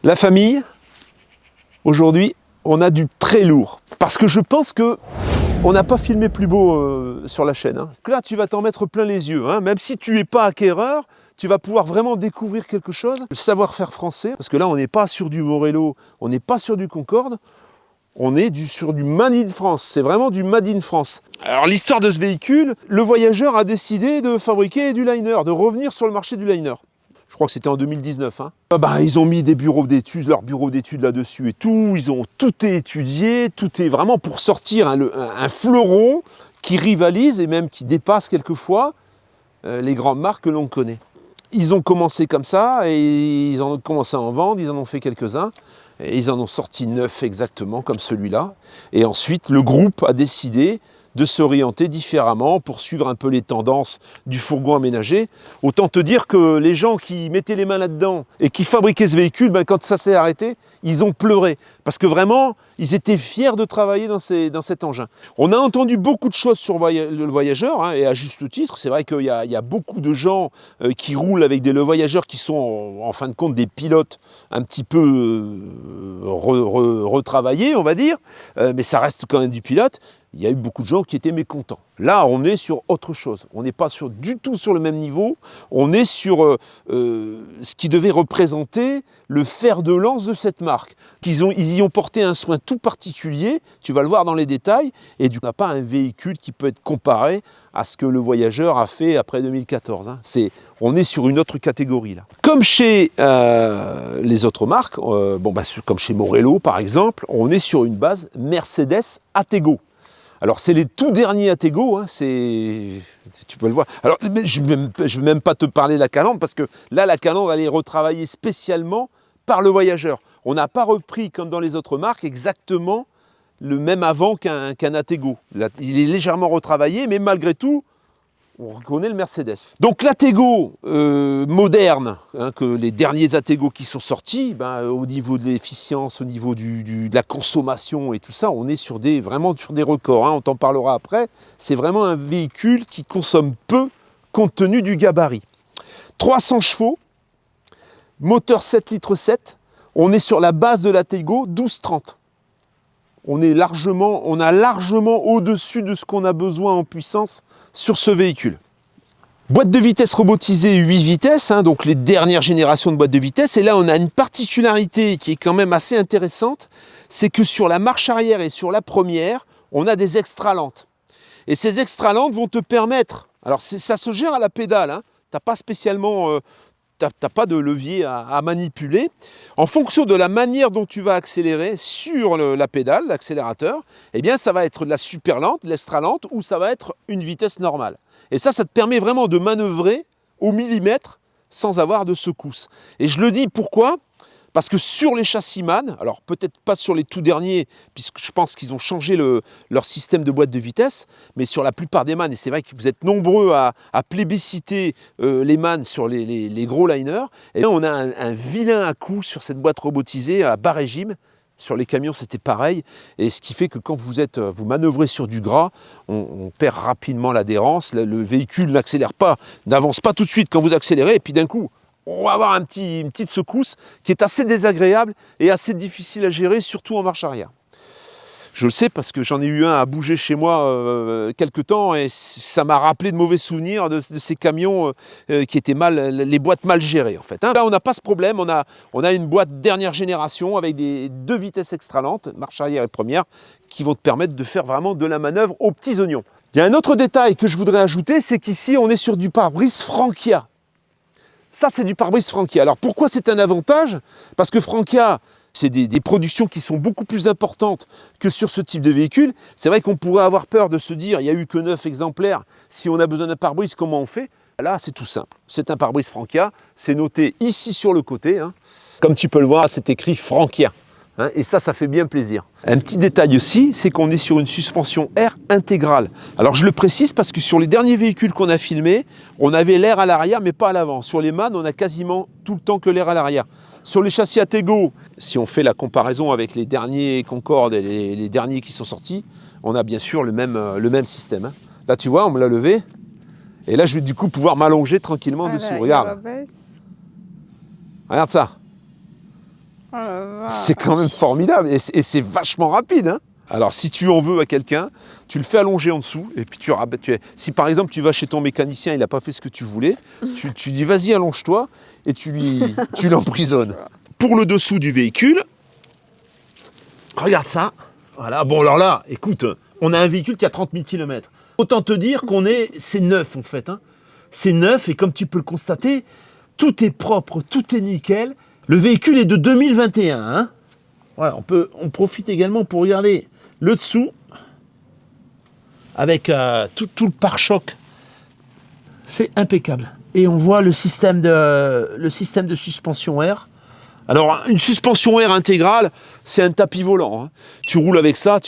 La famille, aujourd'hui, on a du très lourd. Parce que je pense que on n'a pas filmé plus beau sur la chaîne. Là, tu vas t'en mettre plein les yeux. Même si tu n'es pas acquéreur, tu vas pouvoir vraiment découvrir quelque chose. Le savoir-faire français, parce que là, on n'est pas sur du Morello, on n'est pas sur du Concorde, on est sur du Made in France. C'est vraiment du Made in France. Alors, l'histoire de ce véhicule, le voyageur a décidé de fabriquer du liner, de revenir sur le marché du liner. Je crois que c'était en 2019. Ils ont mis des bureaux d'études, leur bureau d'études là-dessus et tout. Tout est étudié, tout est vraiment pour sortir un fleuron qui rivalise et même qui dépasse quelquefois les grandes marques que l'on connaît. Ils ont commencé comme ça et ils ont commencé à en vendre, ils en ont fait quelques-uns. Et ils en ont sorti 9 exactement comme celui-là. Et ensuite, le groupe a décidé de s'orienter différemment pour suivre un peu les tendances du fourgon aménagé. Autant te dire que les gens qui mettaient les mains là-dedans et qui fabriquaient ce véhicule, quand ça s'est arrêté, ils ont pleuré. Parce que vraiment, ils étaient fiers de travailler dans cet engin. On a entendu beaucoup de choses sur le voyageur, et à juste titre. C'est vrai qu'il y a beaucoup de gens qui roulent avec des Le Voyageurs qui sont en fin de compte des pilotes un petit peu retravaillés, on va dire. Mais ça reste quand même du pilote. Il y a eu beaucoup de gens qui étaient mécontents. Là, on est sur autre chose. On n'est pas du tout sur le même niveau. On est sur ce qui devait représenter le fer de lance de cette marque. Ils y ont porté un soin tout particulier, tu vas le voir dans les détails, et tu n'as pas un véhicule qui peut être comparé à ce que le Voyageur a fait après 2014. On est sur une autre catégorie là. Comme chez les autres marques, comme chez Morello par exemple, on est sur une base Mercedes Atego. Alors c'est les tout derniers Atego, tu peux le voir. Alors je ne vais même pas te parler de la calandre parce que là la calandre elle est retravaillée spécialement par le Voyageur. On n'a pas repris comme dans les autres marques exactement le même avant qu'un Atego. Là, il est légèrement retravaillé mais malgré tout on reconnaît le Mercedes. Donc l'Atego moderne, que les derniers Atego qui sont sortis, au niveau de l'efficience, au niveau de la consommation et tout ça, on est vraiment sur des records. On t'en parlera après. C'est vraiment un véhicule qui consomme peu compte tenu du gabarit. 300 chevaux, moteur 7,7 litres. On est sur la base de l'Atego 12,30. On a largement au-dessus de ce qu'on a besoin en puissance sur ce véhicule. Boîte de vitesse robotisée 8 vitesses, donc les dernières générations de boîtes de vitesse. Et là, on a une particularité qui est quand même assez intéressante, c'est que sur la marche arrière et sur la première, on a des extra lentes. Et ces extra lentes vont te permettre, alors ça se gère à la pédale, t'as pas spécialement... T'as pas de levier à manipuler. En fonction de la manière dont tu vas accélérer sur la pédale, l'accélérateur, ça va être de la super lente, l'extra lente, ou ça va être une vitesse normale. Et ça te permet vraiment de manœuvrer au millimètre sans avoir de secousse. Et je le dis pourquoi ? Parce que sur les châssis MAN, alors peut-être pas sur les tout derniers, puisque je pense qu'ils ont changé leur système de boîte de vitesse, mais sur la plupart des MAN, et c'est vrai que vous êtes nombreux à plébisciter les MAN sur les gros liners, et là on a un vilain à-coup sur cette boîte robotisée à bas régime. Sur les camions, c'était pareil, et ce qui fait que quand vous manœuvrez sur du gras, on perd rapidement l'adhérence, le véhicule n'avance pas tout de suite quand vous accélérez, et puis d'un coup, on va avoir une petite secousse qui est assez désagréable et assez difficile à gérer, surtout en marche arrière. Je le sais parce que j'en ai eu un à bouger chez moi quelque temps et ça m'a rappelé de mauvais souvenirs de ces camions qui étaient les boîtes mal gérées en fait. Là on n'a pas ce problème, on a une boîte dernière génération avec des 2 vitesses extra lentes, marche arrière et première, qui vont te permettre de faire vraiment de la manœuvre aux petits oignons. Il y a un autre détail que je voudrais ajouter, c'est qu'ici on est sur du pare-brise Franquia. Ça, c'est du pare-brise Franquia. Alors, pourquoi c'est un avantage ? Parce que Franquia, c'est des productions qui sont beaucoup plus importantes que sur ce type de véhicule. C'est vrai qu'on pourrait avoir peur de se dire, il n'y a eu que 9 exemplaires, si on a besoin d'un pare-brise, comment on fait ? Là, c'est tout simple. C'est un pare-brise Franquia, c'est noté ici sur le côté. Comme tu peux le voir, c'est écrit Franquia. Et ça fait bien plaisir. Un petit détail aussi, c'est qu'on est sur une suspension air intégrale. Alors je le précise parce que sur les derniers véhicules qu'on a filmés, on avait l'air à l'arrière mais pas à l'avant. Sur les MAN, on a quasiment tout le temps que l'air à l'arrière. Sur les châssis Atego, si on fait la comparaison avec les derniers Concorde et les derniers qui sont sortis, on a bien sûr le même système. Là tu vois, on me l'a levé. Et là je vais du coup pouvoir m'allonger tranquillement dessous. Regarde. Regarde ça. Oh la vache. C'est quand même formidable et c'est vachement rapide. Hein. Alors si tu en veux à quelqu'un, tu le fais allonger en dessous et puis si par exemple tu vas chez ton mécanicien, il n'a pas fait ce que tu voulais, tu dis vas-y allonge-toi et tu l'emprisonnes. Pour le dessous du véhicule, regarde ça. Voilà, bon alors là, écoute, on a un véhicule qui a 30 000 km. Autant te dire c'est neuf en fait. Hein. C'est neuf et comme tu peux le constater, tout est propre, tout est nickel. Le véhicule est de 2021. Hein. Voilà, on profite également pour regarder le dessous avec tout le pare-choc. C'est impeccable. Et on voit le système de suspension air. Alors, une suspension air intégrale, c'est un tapis volant. Hein. Tu roules avec ça,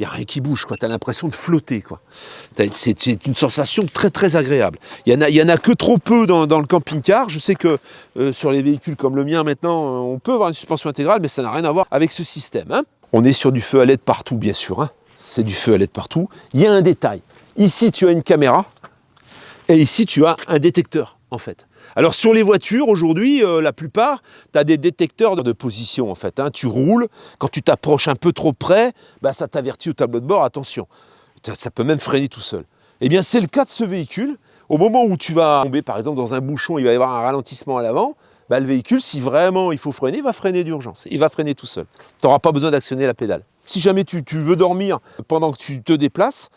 il n'y a rien qui bouge, tu as l'impression de flotter. C'est une sensation très très agréable. Il y en a que trop peu dans le camping-car. Je sais que sur les véhicules comme le mien maintenant, on peut avoir une suspension intégrale, mais ça n'a rien à voir avec ce système. Hein. On est sur du feu à LED partout, bien sûr. Hein. C'est du feu à LED partout. Il y a un détail. Ici, tu as une caméra et ici, tu as un détecteur, en fait. Alors sur les voitures aujourd'hui, la plupart, tu as des détecteurs de position en fait. Hein. Tu roules, quand tu t'approches un peu trop près, ça t'avertit au tableau de bord, attention, ça peut même freiner tout seul. Eh bien c'est le cas de ce véhicule. Au moment où tu vas tomber par exemple dans un bouchon, il va y avoir un ralentissement à l'avant, le véhicule, si vraiment il faut freiner, il va freiner d'urgence. Il va freiner tout seul. Tu n'auras pas besoin d'actionner la pédale. Si jamais tu veux dormir pendant que tu te déplaces,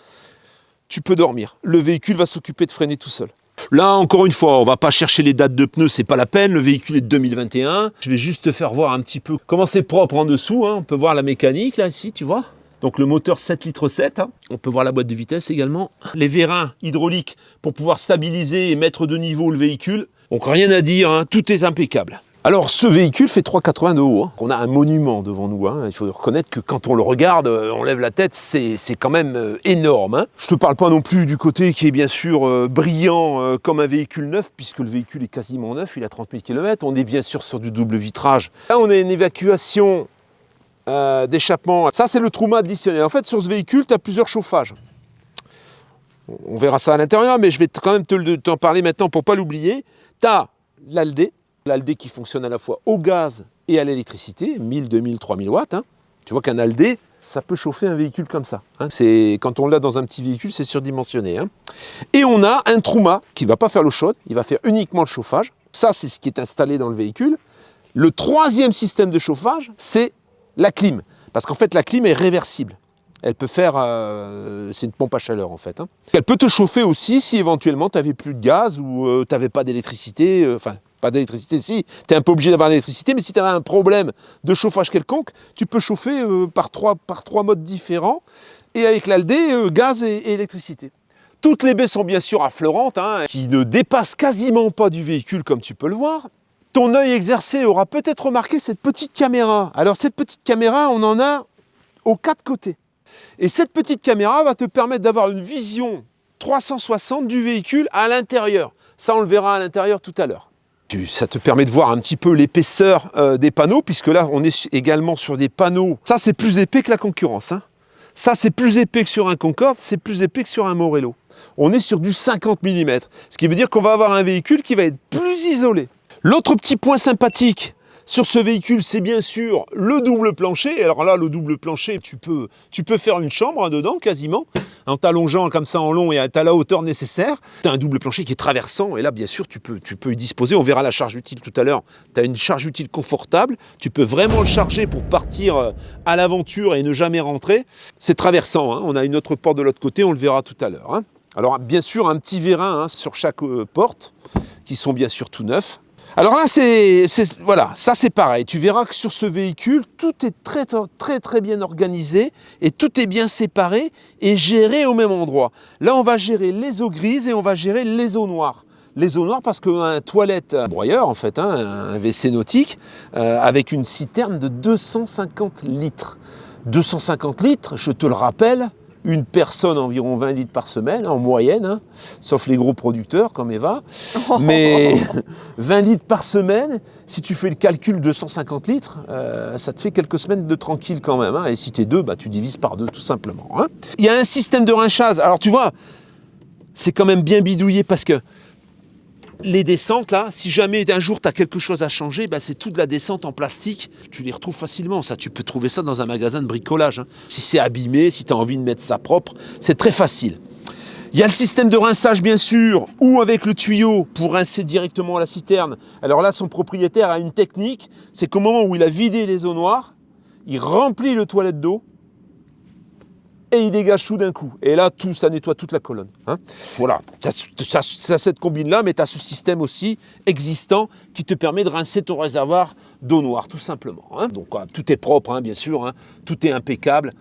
tu peux dormir. Le véhicule va s'occuper de freiner tout seul. Là, encore une fois, on ne va pas chercher les dates de pneus, c'est pas la peine. Le véhicule est de 2021. Je vais juste te faire voir un petit peu comment c'est propre en dessous. Hein. On peut voir la mécanique, là, ici, tu vois. Donc le moteur 7,7 litres. Hein. On peut voir la boîte de vitesse également. Les vérins hydrauliques pour pouvoir stabiliser et mettre de niveau le véhicule. Donc rien à dire, hein. Tout est impeccable. Alors ce véhicule fait 3,80 de haut, hein. On a un monument devant nous, hein. Il faut reconnaître que quand on le regarde, on lève la tête, c'est quand même énorme. Hein. Je ne te parle pas non plus du côté qui est bien sûr brillant comme un véhicule neuf, puisque le véhicule est quasiment neuf, il a 30 000 km, on est bien sûr sur du double vitrage. Là on a une évacuation d'échappement, ça c'est le Truma additionnel. En fait sur ce véhicule tu as plusieurs chauffages. On verra ça à l'intérieur, mais je vais quand même t'en parler maintenant pour ne pas l'oublier. Tu as l'Aldé qui fonctionne à la fois au gaz et à l'électricité, 1000, 2000, 3000 watts. Hein. Tu vois qu'un Aldé, ça peut chauffer un véhicule comme ça. Hein. Quand on l'a dans un petit véhicule, c'est surdimensionné. Hein. Et on a un Truma qui ne va pas faire l'eau chaude, il va faire uniquement le chauffage. Ça, c'est ce qui est installé dans le véhicule. Le troisième système de chauffage, c'est la clim. Parce qu'en fait, la clim est réversible. Elle peut faire... c'est une pompe à chaleur en fait. Hein. Elle peut te chauffer aussi si éventuellement tu n'avais plus de gaz ou tu n'avais pas d'électricité. Pas d'électricité, si, tu es un peu obligé d'avoir l'électricité, mais si tu avais un problème de chauffage quelconque, tu peux chauffer par trois modes différents, et avec l'Aldé, gaz et électricité. Toutes les baies sont bien sûr affleurantes, hein, qui ne dépassent quasiment pas du véhicule comme tu peux le voir. Ton œil exercé aura peut-être remarqué cette petite caméra. Alors cette petite caméra, on en a aux 4 côtés. Et cette petite caméra va te permettre d'avoir une vision 360 du véhicule à l'intérieur. Ça, on le verra à l'intérieur tout à l'heure. Ça te permet de voir un petit peu l'épaisseur des panneaux, puisque là, on est également sur des panneaux. Ça, c'est plus épais que la concurrence. Hein. Ça, c'est plus épais que sur un Concorde, c'est plus épais que sur un Morello. On est sur du 50 mm, ce qui veut dire qu'on va avoir un véhicule qui va être plus isolé. L'autre petit point sympathique sur ce véhicule, c'est bien sûr le double plancher. Alors là, le double plancher, tu peux faire une chambre dedans, quasiment, en t'allongeant comme ça en long et à la hauteur nécessaire. Tu as un double plancher qui est traversant, et là, bien sûr, tu peux y disposer. On verra la charge utile tout à l'heure. Tu as une charge utile confortable. Tu peux vraiment le charger pour partir à l'aventure et ne jamais rentrer. C'est traversant, hein. On a une autre porte de l'autre côté, on le verra tout à l'heure. Hein. Alors, bien sûr, un petit vérin sur chaque porte, qui sont bien sûr tout neufs. Alors là, voilà, ça c'est pareil. Tu verras que sur ce véhicule, tout est très très très bien organisé et tout est bien séparé et géré au même endroit. Là, on va gérer les eaux grises et on va gérer les eaux noires. Les eaux noires parce qu'un toilette broyeur, en fait, hein, un WC nautique, avec une citerne de 250 litres. 250 litres, je te le rappelle, une personne environ 20 litres par semaine, en moyenne, hein, sauf les gros producteurs comme Eva. Mais 20 litres par semaine, si tu fais le calcul de 150 litres, ça te fait quelques semaines de tranquille quand même. Hein, et si tu es deux, tu divises par deux tout simplement. Hein. Il y a un système de rinçage. Alors tu vois, c'est quand même bien bidouillé parce que Les descentes, là, si jamais un jour tu as quelque chose à changer, ben, c'est toute la descente en plastique. Tu les retrouves facilement, ça. Tu peux trouver ça dans un magasin de bricolage, hein. Si c'est abîmé, si tu as envie de mettre ça propre, c'est très facile. Il y a le système de rinçage, bien sûr, ou avec le tuyau pour rincer directement la citerne. Alors là, son propriétaire a une technique, c'est qu'au moment où il a vidé les eaux noires, il remplit le toilette d'eau et il dégage tout d'un coup. Et là, ça nettoie toute la colonne, hein. Voilà, tu as cette combine-là, mais tu as ce système aussi existant qui te permet de rincer ton réservoir d'eau noire, tout simplement, hein. Donc tout est propre, hein, bien sûr, hein. Tout est impeccable,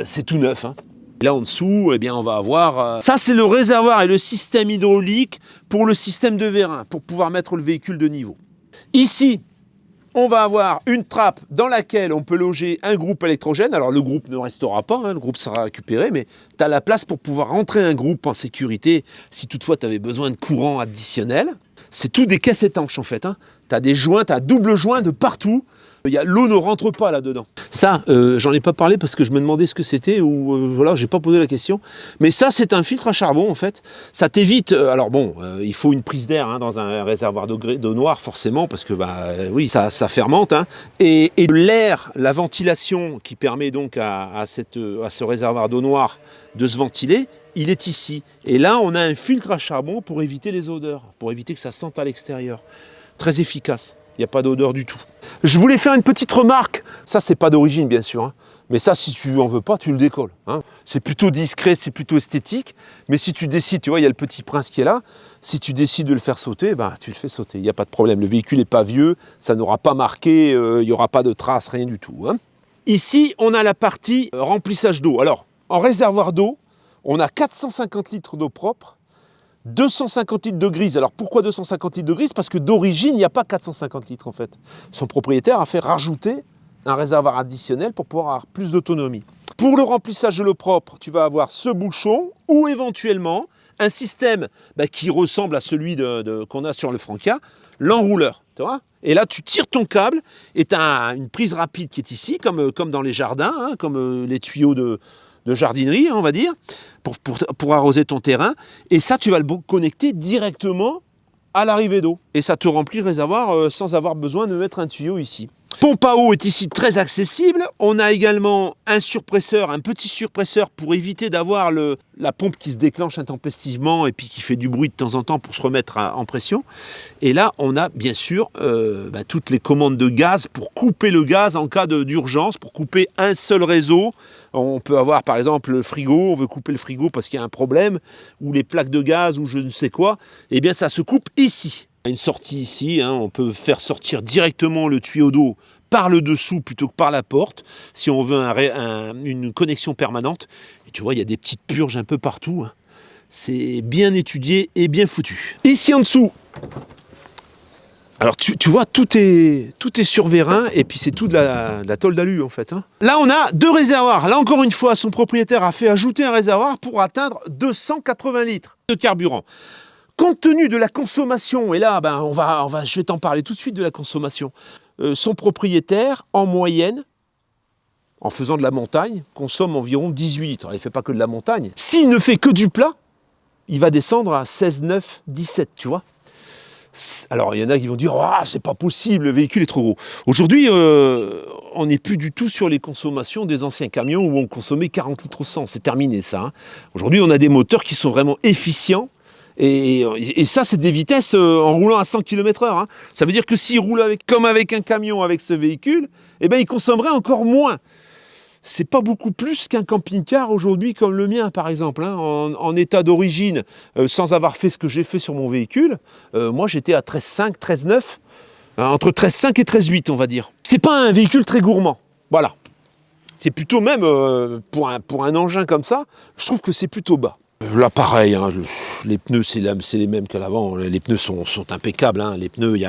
c'est tout neuf, hein. Là en dessous, eh bien, on va avoir... Ça, c'est le réservoir et le système hydraulique pour le système de vérin, pour pouvoir mettre le véhicule de niveau. Ici, on va avoir une trappe dans laquelle on peut loger un groupe électrogène. Alors, le groupe ne restera pas, hein, le groupe sera récupéré, mais tu as la place pour pouvoir rentrer un groupe en sécurité si toutefois tu avais besoin de courant additionnel. C'est tout des caisses étanches, en fait, hein. Tu as des joints, tu as double joint de partout. L'eau ne rentre pas là-dedans. Ça, j'en ai pas parlé parce que je me demandais ce que c'était ou voilà, j'ai pas posé la question. Mais ça, c'est un filtre à charbon en fait. Ça t'évite. Alors bon, il faut une prise d'air, hein, dans un réservoir d'eau noire forcément parce que oui, ça fermente. Hein, et l'air, la ventilation qui permet donc à ce réservoir d'eau noire de se ventiler, il est ici. Et là, on a un filtre à charbon pour éviter les odeurs, pour éviter que ça sente à l'extérieur. Très efficace. Il n'y a pas d'odeur du tout. Je voulais faire une petite remarque. Ça, c'est pas d'origine, bien sûr, hein. Mais ça, si tu en veux pas, tu le décolles, hein. C'est plutôt discret, c'est plutôt esthétique. Mais si tu décides, tu vois, il y a le petit prince qui est là. Si tu décides de le faire sauter, tu le fais sauter. Il n'y a pas de problème. Le véhicule n'est pas vieux. Ça n'aura pas marqué. Il n'y aura pas de traces, rien du tout, hein. Ici, on a la partie remplissage d'eau. Alors, en réservoir d'eau, on a 450 litres d'eau propre. 250 litres de grise. Alors pourquoi 250 litres de grise? Parce que d'origine, il n'y a pas 450 litres en fait. Son propriétaire a fait rajouter un réservoir additionnel pour pouvoir avoir plus d'autonomie. Pour le remplissage de l'eau propre, tu vas avoir ce bouchon ou éventuellement un système qui ressemble à celui qu'on a sur le Franca, l'enrouleur. Tu vois? Et là, tu tires ton câble et tu as une prise rapide qui est ici, comme dans les jardins, hein, comme les tuyaux de jardinerie, on va dire, pour arroser ton terrain. Et ça, tu vas le connecter directement à l'arrivée d'eau. Et ça te remplit le réservoir sans avoir besoin de mettre un tuyau ici. Pompe à eau est ici très accessible. On a également un surpresseur, un petit surpresseur pour éviter d'avoir la pompe qui se déclenche intempestivement et puis qui fait du bruit de temps en temps pour se remettre en pression. Et là, on a bien sûr toutes les commandes de gaz pour couper le gaz en cas d'urgence, pour couper un seul réseau. On peut avoir par exemple le frigo, on veut couper le frigo parce qu'il y a un problème, ou les plaques de gaz, ou je ne sais quoi. Eh bien, ça se coupe ici. Une sortie ici, hein, on peut faire sortir directement le tuyau d'eau par le dessous plutôt que par la porte, si on veut une connexion permanente. Et tu vois, il y a des petites purges un peu partout, hein. C'est bien étudié et bien foutu. Ici en dessous, alors tu vois, tout est sur vérin et puis c'est tout de la tôle d'alu en fait, hein. Là, on a deux réservoirs. Là, encore une fois, son propriétaire a fait ajouter un réservoir pour atteindre 280 litres de carburant. Compte tenu de la consommation, et là, je vais t'en parler tout de suite de la consommation, son propriétaire, en moyenne, en faisant de la montagne, consomme environ 18 litres. Il ne fait pas que de la montagne. S'il ne fait que du plat, il va descendre à 16, 9, 17, tu vois. Alors, il y en a qui vont dire « Ah, c'est pas possible, le véhicule est trop gros ». Aujourd'hui, on n'est plus du tout sur les consommations des anciens camions où on consommait 40 litres au 100. C'est terminé, ça, hein. Aujourd'hui, on a des moteurs qui sont vraiment efficients. Et ça, c'est des vitesses en roulant à 100 km/h. Hein. Ça veut dire que s'il roule comme avec un camion avec ce véhicule, eh ben, il consommerait encore moins. C'est pas beaucoup plus qu'un camping-car aujourd'hui comme le mien, par exemple. Hein. En état d'origine, sans avoir fait ce que j'ai fait sur mon véhicule, moi j'étais à 13,5, 13,9, entre 13,5 et 13,8, on va dire. C'est pas un véhicule très gourmand. Voilà. C'est plutôt même, pour un engin comme ça, je trouve que c'est plutôt bas. Là, pareil, hein, les pneus, c'est les mêmes qu'à l'avant. Les pneus sont impeccables. Hein. Les pneus, il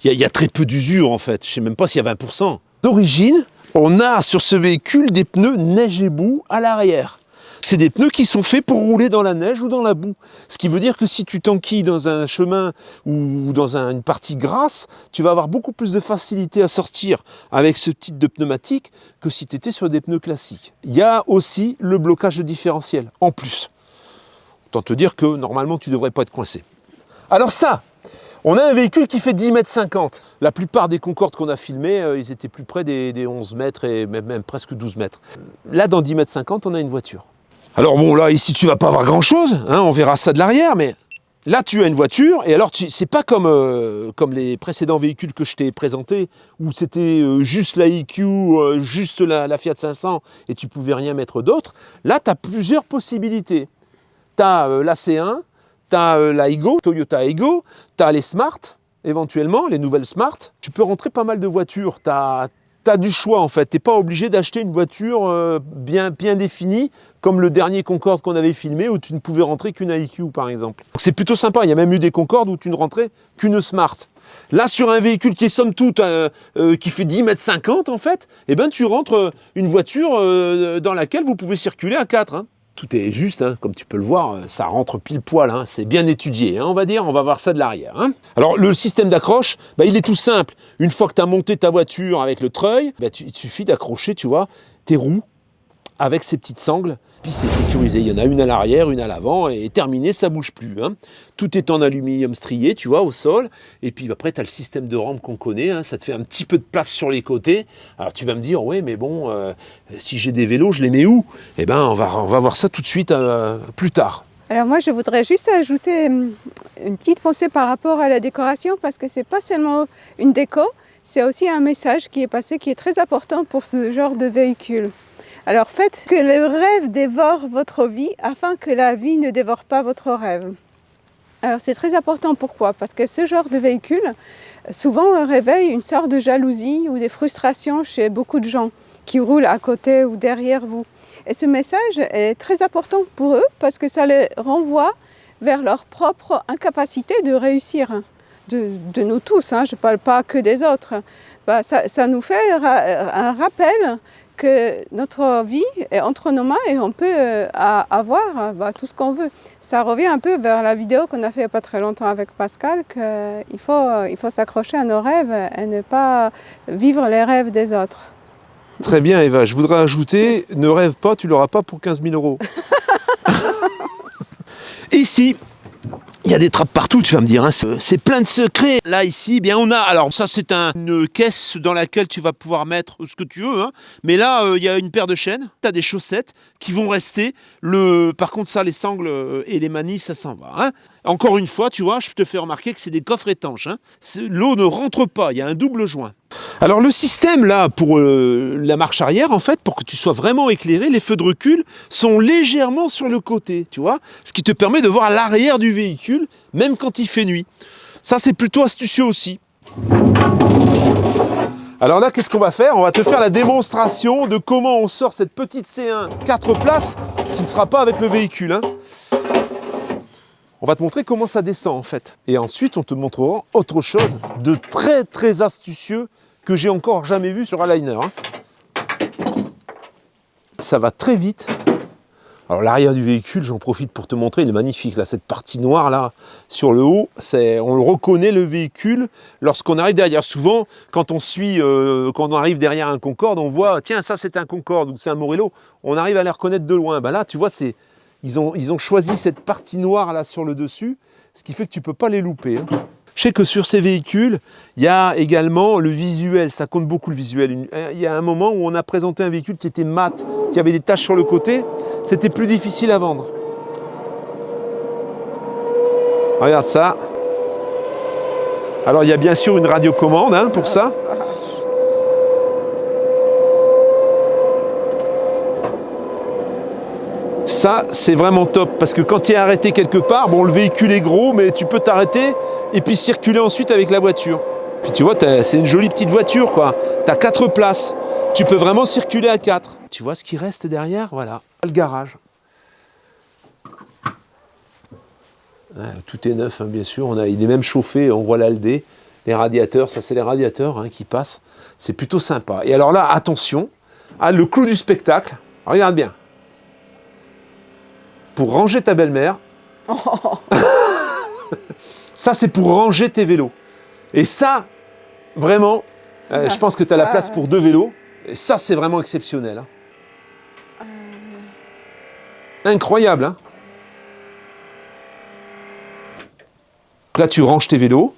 y a très peu d'usure, en fait. Je ne sais même pas s'il y a 20%. D'origine, on a sur ce véhicule des pneus neige et boue à l'arrière. C'est des pneus qui sont faits pour rouler dans la neige ou dans la boue. Ce qui veut dire que si tu t'enquilles dans un chemin ou dans une partie grasse, tu vas avoir beaucoup plus de facilité à sortir avec ce type de pneumatique que si tu étais sur des pneus classiques. Il y a aussi le blocage de différentiel, en plus. Autant te dire que normalement, tu ne devrais pas être coincé. Alors ça, on a un véhicule qui fait 10,50 m. La plupart des Concorde qu'on a filmés, ils étaient plus près des 11 mètres et même presque 12 mètres. Là, dans 10,50 m, on a une voiture. Alors bon, là, ici, tu vas pas avoir grand-chose, hein, on verra ça de l'arrière, mais là, tu as une voiture, et alors, c'est pas comme les précédents véhicules que je t'ai présentés, où c'était juste la EQ, juste la Fiat 500, et tu pouvais rien mettre d'autre. Là, tu as plusieurs possibilités. Tu as la C1, tu as la Aygo, Toyota Aygo, tu as les Smart, éventuellement, les nouvelles Smart. Tu peux rentrer pas mal de voitures, tu as du choix en fait. Tu n'es pas obligé d'acheter une voiture bien définie, comme le dernier Concorde qu'on avait filmé, où tu ne pouvais rentrer qu'une IQ par exemple. C'est plutôt sympa, il y a même eu des Concorde où tu ne rentrais qu'une Smart. Là, sur un véhicule qui est somme toute, qui fait 10,50 m en fait, eh ben, tu rentres une voiture dans laquelle vous pouvez circuler à 4. Hein. Tout est juste, hein, comme tu peux le voir, ça rentre pile poil, hein, c'est bien étudié, hein, on va dire, on va voir ça de l'arrière. Hein. Alors le système d'accroche, bah, il est tout simple. Une fois que tu as monté ta voiture avec le treuil, bah, il suffit d'accrocher, tu vois, tes roues avec ces petites sangles, puis c'est sécurisé. Il y en a une à l'arrière, une à l'avant, et terminé, ça bouge plus. Hein. Tout est en aluminium strié, tu vois, au sol, et puis après, tu as le système de rampe qu'on connaît, hein, ça te fait un petit peu de place sur les côtés. Alors tu vas me dire, ouais, mais bon, si j'ai des vélos, je les mets où? Eh ben, on va voir ça tout de suite, plus tard. Alors moi, je voudrais juste ajouter une petite pensée par rapport à la décoration, parce que c'est pas seulement une déco, c'est aussi un message qui est passé, qui est très important pour ce genre de véhicule. Alors faites que le rêve dévore votre vie afin que la vie ne dévore pas votre rêve. Alors c'est très important, pourquoi? Parce que ce genre de véhicule, souvent réveille une sorte de jalousie ou des frustrations chez beaucoup de gens qui roulent à côté ou derrière vous. Et ce message est très important pour eux parce que ça les renvoie vers leur propre incapacité de réussir. De nous tous, hein, je ne parle pas que des autres. Bah, ça nous fait un rappel que notre vie est entre nos mains et on peut avoir tout ce qu'on veut. Ça revient un peu vers la vidéo qu'on a fait il n'y a pas très longtemps avec Pascal, qu'il faut s'accrocher à nos rêves et ne pas vivre les rêves des autres. Très bien Eva, je voudrais ajouter, ne rêve pas, tu l'auras pas pour 15 000 €. Ici, il y a des trappes partout, tu vas me dire, hein, c'est plein de secrets. Là, ici, bien on a, alors ça c'est une caisse dans laquelle tu vas pouvoir mettre ce que tu veux, hein. Mais là, il y a une paire de chaînes, tu as des chaussettes qui vont rester. Par contre, ça, les sangles et les manilles, ça s'en va. Hein. Encore une fois, tu vois, je te fais remarquer que c'est des coffres étanches. Hein. L'eau ne rentre pas, il y a un double joint. Alors le système là, pour la marche arrière, en fait, pour que tu sois vraiment éclairé, les feux de recul sont légèrement sur le côté, tu vois, ce qui te permet de voir l'arrière du véhicule, même quand il fait nuit. Ça, c'est plutôt astucieux aussi. Alors là, qu'est-ce qu'on va faire? On va te faire la démonstration de comment on sort cette petite C1 4 places qui ne sera pas avec le véhicule. Hein. On va te montrer comment ça descend en fait. Et ensuite, on te montrera autre chose de très très astucieux que j'ai encore jamais vu sur Aligner. Hein. Ça va très vite. Alors l'arrière du véhicule, j'en profite pour te montrer, il est magnifique. Là, cette partie noire là, sur le haut, on le reconnaît le véhicule lorsqu'on arrive derrière. Souvent, quand on arrive derrière un Concorde, on voit, tiens, ça c'est un Concorde ou c'est un Morello. On arrive à les reconnaître de loin. Ben là, tu vois, ils ont choisi cette partie noire là sur le dessus, ce qui fait que tu ne peux pas les louper. Hein. Je sais que sur ces véhicules, il y a également le visuel, ça compte beaucoup le visuel. Il y a un moment où on a présenté un véhicule qui était mat, qui avait des taches sur le côté, c'était plus difficile à vendre. Regarde ça. Alors il y a bien sûr une radiocommande hein, pour ça. Ça, c'est vraiment top, parce que quand tu es arrêté quelque part, bon, le véhicule est gros, mais tu peux t'arrêter et puis circuler ensuite avec la voiture. Puis tu vois, c'est une jolie petite voiture, quoi. Tu as 4 places. Tu peux vraiment circuler à 4. Tu vois ce qui reste derrière? Voilà, le garage. Tout est neuf, hein, bien sûr. Il est même chauffé, on voit l'Aldé. Les radiateurs, ça c'est les radiateurs hein, qui passent. C'est plutôt sympa. Et alors là, attention, le clou du spectacle. Regarde bien. Pour ranger ta belle-mère. Oh. Ça, c'est pour ranger tes vélos. Et ça, vraiment, je pense que tu as la place pour 2 vélos. Et ça, c'est vraiment exceptionnel. Hein. Incroyable, hein. Là, tu ranges tes vélos,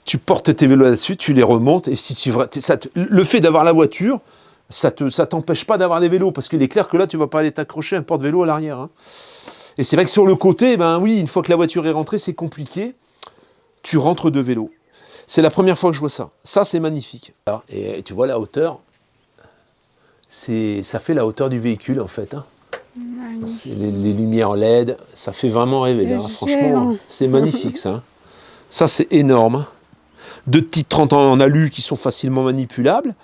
tu portes tes vélos là-dessus, tu les remontes, et si le fait d'avoir la voiture, ça t'empêche pas d'avoir des vélos, parce qu'il est clair que là, tu vas pas aller t'accrocher un porte-vélo à l'arrière. Hein. Et c'est vrai que sur le côté, ben oui, une fois que la voiture est rentrée, c'est compliqué. Tu rentres de vélo. C'est la première fois que je vois ça. Ça, c'est magnifique. Et tu vois la hauteur, ça fait la hauteur du véhicule, en fait. Hein. Les lumières LED, ça fait vraiment rêver. Là. Franchement, c'est magnifique, ça. Hein. Ça, c'est énorme. 2 types 30 ans en alu qui sont facilement manipulables.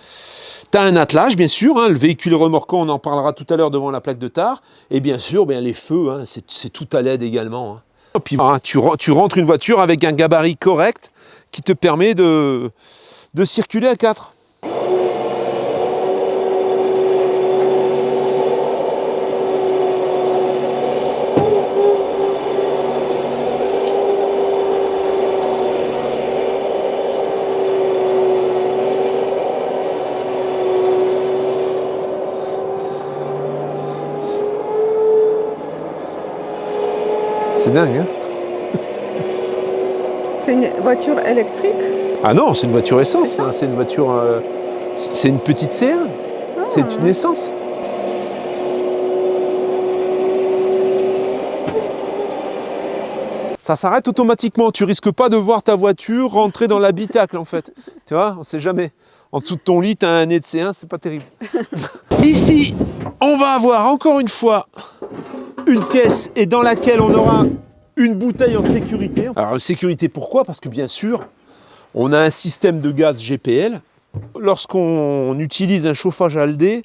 Tu as un attelage, bien sûr, hein, le véhicule remorquant, on en parlera tout à l'heure devant la plaque de tare. Et bien sûr, les feux, hein, c'est tout à LED également. Hein. Et puis, hein, tu rentres une voiture avec un gabarit correct qui te permet de circuler à 4. C'est dingue, hein? C'est une voiture électrique? Ah non, c'est une voiture essence. Hein. C'est une voiture... c'est une petite C1. Ah. C'est une essence. Ça s'arrête automatiquement. Tu risques pas de voir ta voiture rentrer dans l'habitacle, en fait. Tu vois, on sait jamais. En dessous de ton lit, tu as un nez de C1, c'est pas terrible. Ici, on va avoir encore une fois une caisse et dans laquelle on aura une bouteille en sécurité. Alors, sécurité, pourquoi? Parce que bien sûr, on a un système de gaz GPL. Lorsqu'on utilise un chauffage à aldé,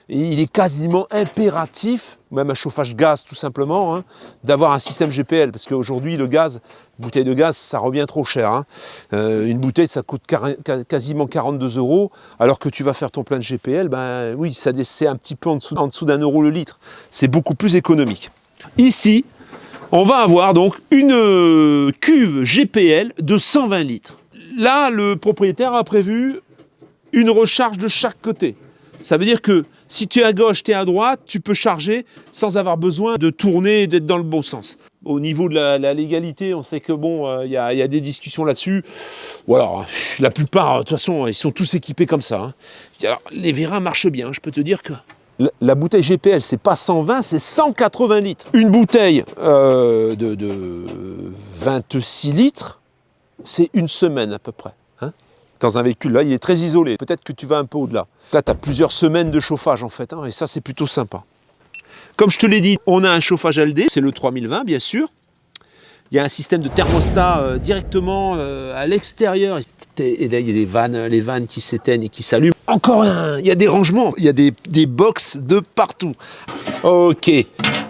il est quasiment impératif, même un chauffage gaz tout simplement, hein, d'avoir un système GPL. Parce qu'aujourd'hui, le gaz, une bouteille de gaz, ça revient trop cher. Hein. Une bouteille, ça coûte quasiment 42 €, alors que tu vas faire ton plein de GPL, ben oui, c'est un petit peu en dessous d'1 € le litre. C'est beaucoup plus économique. Ici, on va avoir donc une cuve GPL de 120 litres. Là, le propriétaire a prévu une recharge de chaque côté. Ça veut dire que si tu es à gauche, tu es à droite, tu peux charger sans avoir besoin de tourner et d'être dans le bon sens. Au niveau de la légalité, on sait que bon, y a des discussions là-dessus. Voilà, la plupart, de toute façon, ils sont tous équipés comme ça. Hein. Alors, les vérins marchent bien, je peux te dire que la bouteille GPL, c'est pas 120, c'est 180 litres. Une bouteille de 26 litres, c'est une semaine à peu près. Dans un véhicule, là, il est très isolé. Peut-être que tu vas un peu au-delà. Là, tu as plusieurs semaines de chauffage, en fait, hein, et ça, c'est plutôt sympa. Comme je te l'ai dit, on a un chauffage aldé, c'est le 3020, bien sûr. Il y a un système de thermostat directement à l'extérieur. Et là, il y a les vannes qui s'éteignent et qui s'allument. Encore il y a des rangements, il y a des box de partout. Ok,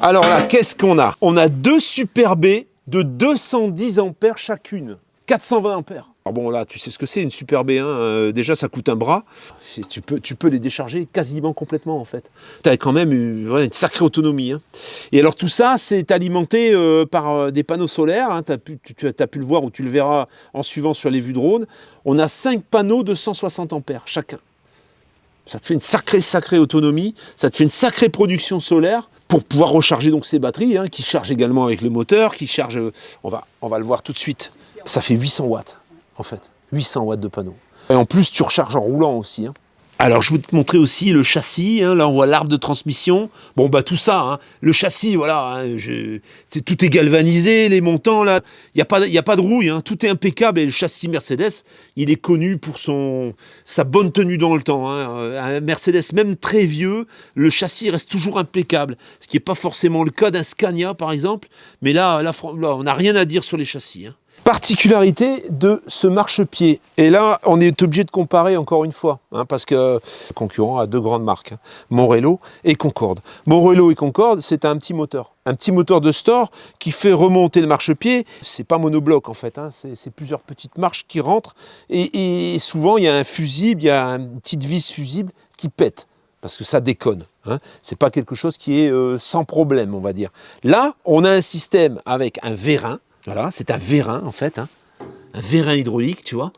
alors là, qu'est-ce qu'on a? On a 2 Super B de 210 ampères chacune. 420 ampères. Alors bon, là, tu sais ce que c'est une Super B, hein, déjà, ça coûte un bras. Tu peux les décharger quasiment complètement, en fait. Tu as quand même une sacrée autonomie. Hein. Et alors, tout ça, c'est alimenté par des panneaux solaires. Hein. Tu as pu le voir ou tu le verras en suivant sur les vues drone. On a 5 panneaux de 160 ampères chacun. Ça te fait une sacrée autonomie. Ça te fait une sacrée production solaire pour pouvoir recharger donc ces batteries, hein, qui chargent également avec le moteur, qui chargent, on va le voir tout de suite, ça fait 800 watts en fait, 800 watts de panneau. Et en plus tu recharges en roulant aussi. Hein. Alors je vais te montrer aussi le châssis, hein, là on voit l'arbre de transmission, bon bah tout ça, hein, le châssis voilà, hein, tout est galvanisé, les montants là, il n'y a pas de rouille, hein, tout est impeccable et le châssis Mercedes, il est connu pour sa bonne tenue dans le temps. Hein. Un Mercedes même très vieux, le châssis reste toujours impeccable, ce qui n'est pas forcément le cas d'un Scania par exemple, mais là on n'a rien à dire sur les châssis. Hein. Particularité de ce marchepied. Et là, on est obligé de comparer encore une fois, hein, parce que le concurrent a 2 grandes marques, hein, Morello et Concorde. Morello et Concorde, c'est un petit moteur de store qui fait remonter le marchepied. C'est pas monobloc en fait, hein, c'est plusieurs petites marches qui rentrent et souvent il y a un fusible, il y a une petite vis fusible qui pète. Parce que ça déconne. Hein. C'est pas quelque chose qui est sans problème, on va dire. Là, on a un système avec un vérin. Voilà, c'est un vérin en fait, hein, un vérin hydraulique, tu vois.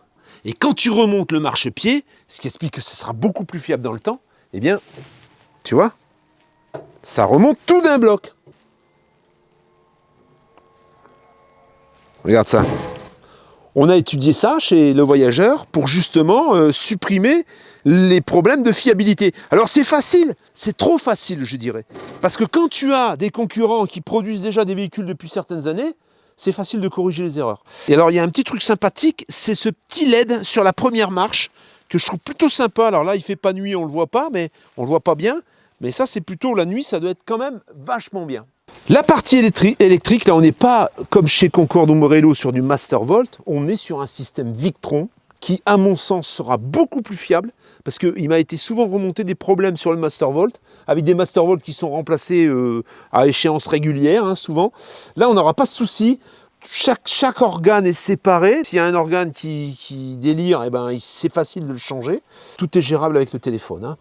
Et quand tu remontes le marchepied, ce qui explique que ce sera beaucoup plus fiable dans le temps, eh bien, tu vois, ça remonte tout d'un bloc. Regarde ça. On a étudié ça chez le voyageur pour justement supprimer les problèmes de fiabilité. Alors c'est facile, c'est trop facile je dirais. Parce que quand tu as des concurrents qui produisent déjà des véhicules depuis certaines années, c'est facile de corriger les erreurs. Et alors il y a un petit truc sympathique, c'est ce petit LED sur la première marche que je trouve plutôt sympa. Alors là il fait pas nuit, on le voit pas, mais on le voit pas bien. Mais ça c'est plutôt la nuit, ça doit être quand même vachement bien. La partie électrique, là on n'est pas comme chez Concorde ou Morello sur du Mastervolt, on est sur un système Victron qui à mon sens sera beaucoup plus fiable parce qu'il m'a été souvent remonté des problèmes sur le Mastervolt avec des Mastervolt qui sont remplacés à échéance régulière hein, souvent. Là on n'aura pas ce souci, chaque organe est séparé, s'il y a un organe qui délire, eh ben, c'est facile de le changer, tout est gérable avec le téléphone. Hein.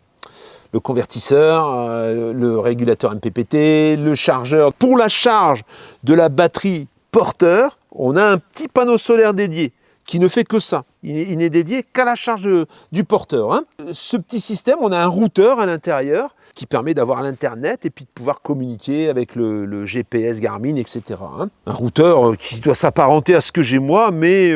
Le convertisseur, le régulateur MPPT, le chargeur. Pour la charge de la batterie porteur, on a un petit panneau solaire dédié qui ne fait que ça. Il n'est dédié qu'à la charge du porteur. Hein. Ce petit système, on a un routeur à l'intérieur qui permet d'avoir l'internet et puis de pouvoir communiquer avec le GPS Garmin, etc. Hein. Un routeur qui doit s'apparenter à ce que j'ai moi, mais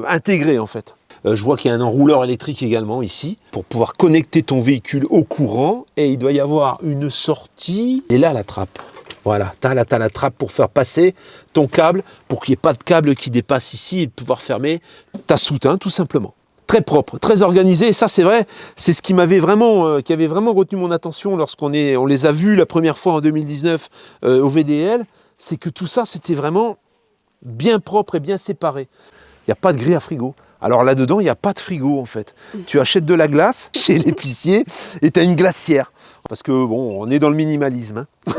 intégré en fait. Je vois qu'il y a un enrouleur électrique également ici pour pouvoir connecter ton véhicule au courant et il doit y avoir une sortie. Et là la trappe. Voilà, t'as la trappe pour faire passer ton câble pour qu'il n'y ait pas de câble qui dépasse ici et de pouvoir fermer ta soute, hein, tout simplement. Très propre, très organisé. Et ça c'est vrai, c'est ce qui m'avait vraiment, qui avait vraiment retenu mon attention lorsqu'on les a vus la première fois en 2019 au VDL. C'est que tout ça c'était vraiment bien propre et bien séparé. Il n'y a pas de grille à frigo. Alors là-dedans, il n'y a pas de frigo en fait. Tu achètes de la glace chez l'épicier et tu as une glacière. Parce que bon, on est dans le minimalisme. Hein.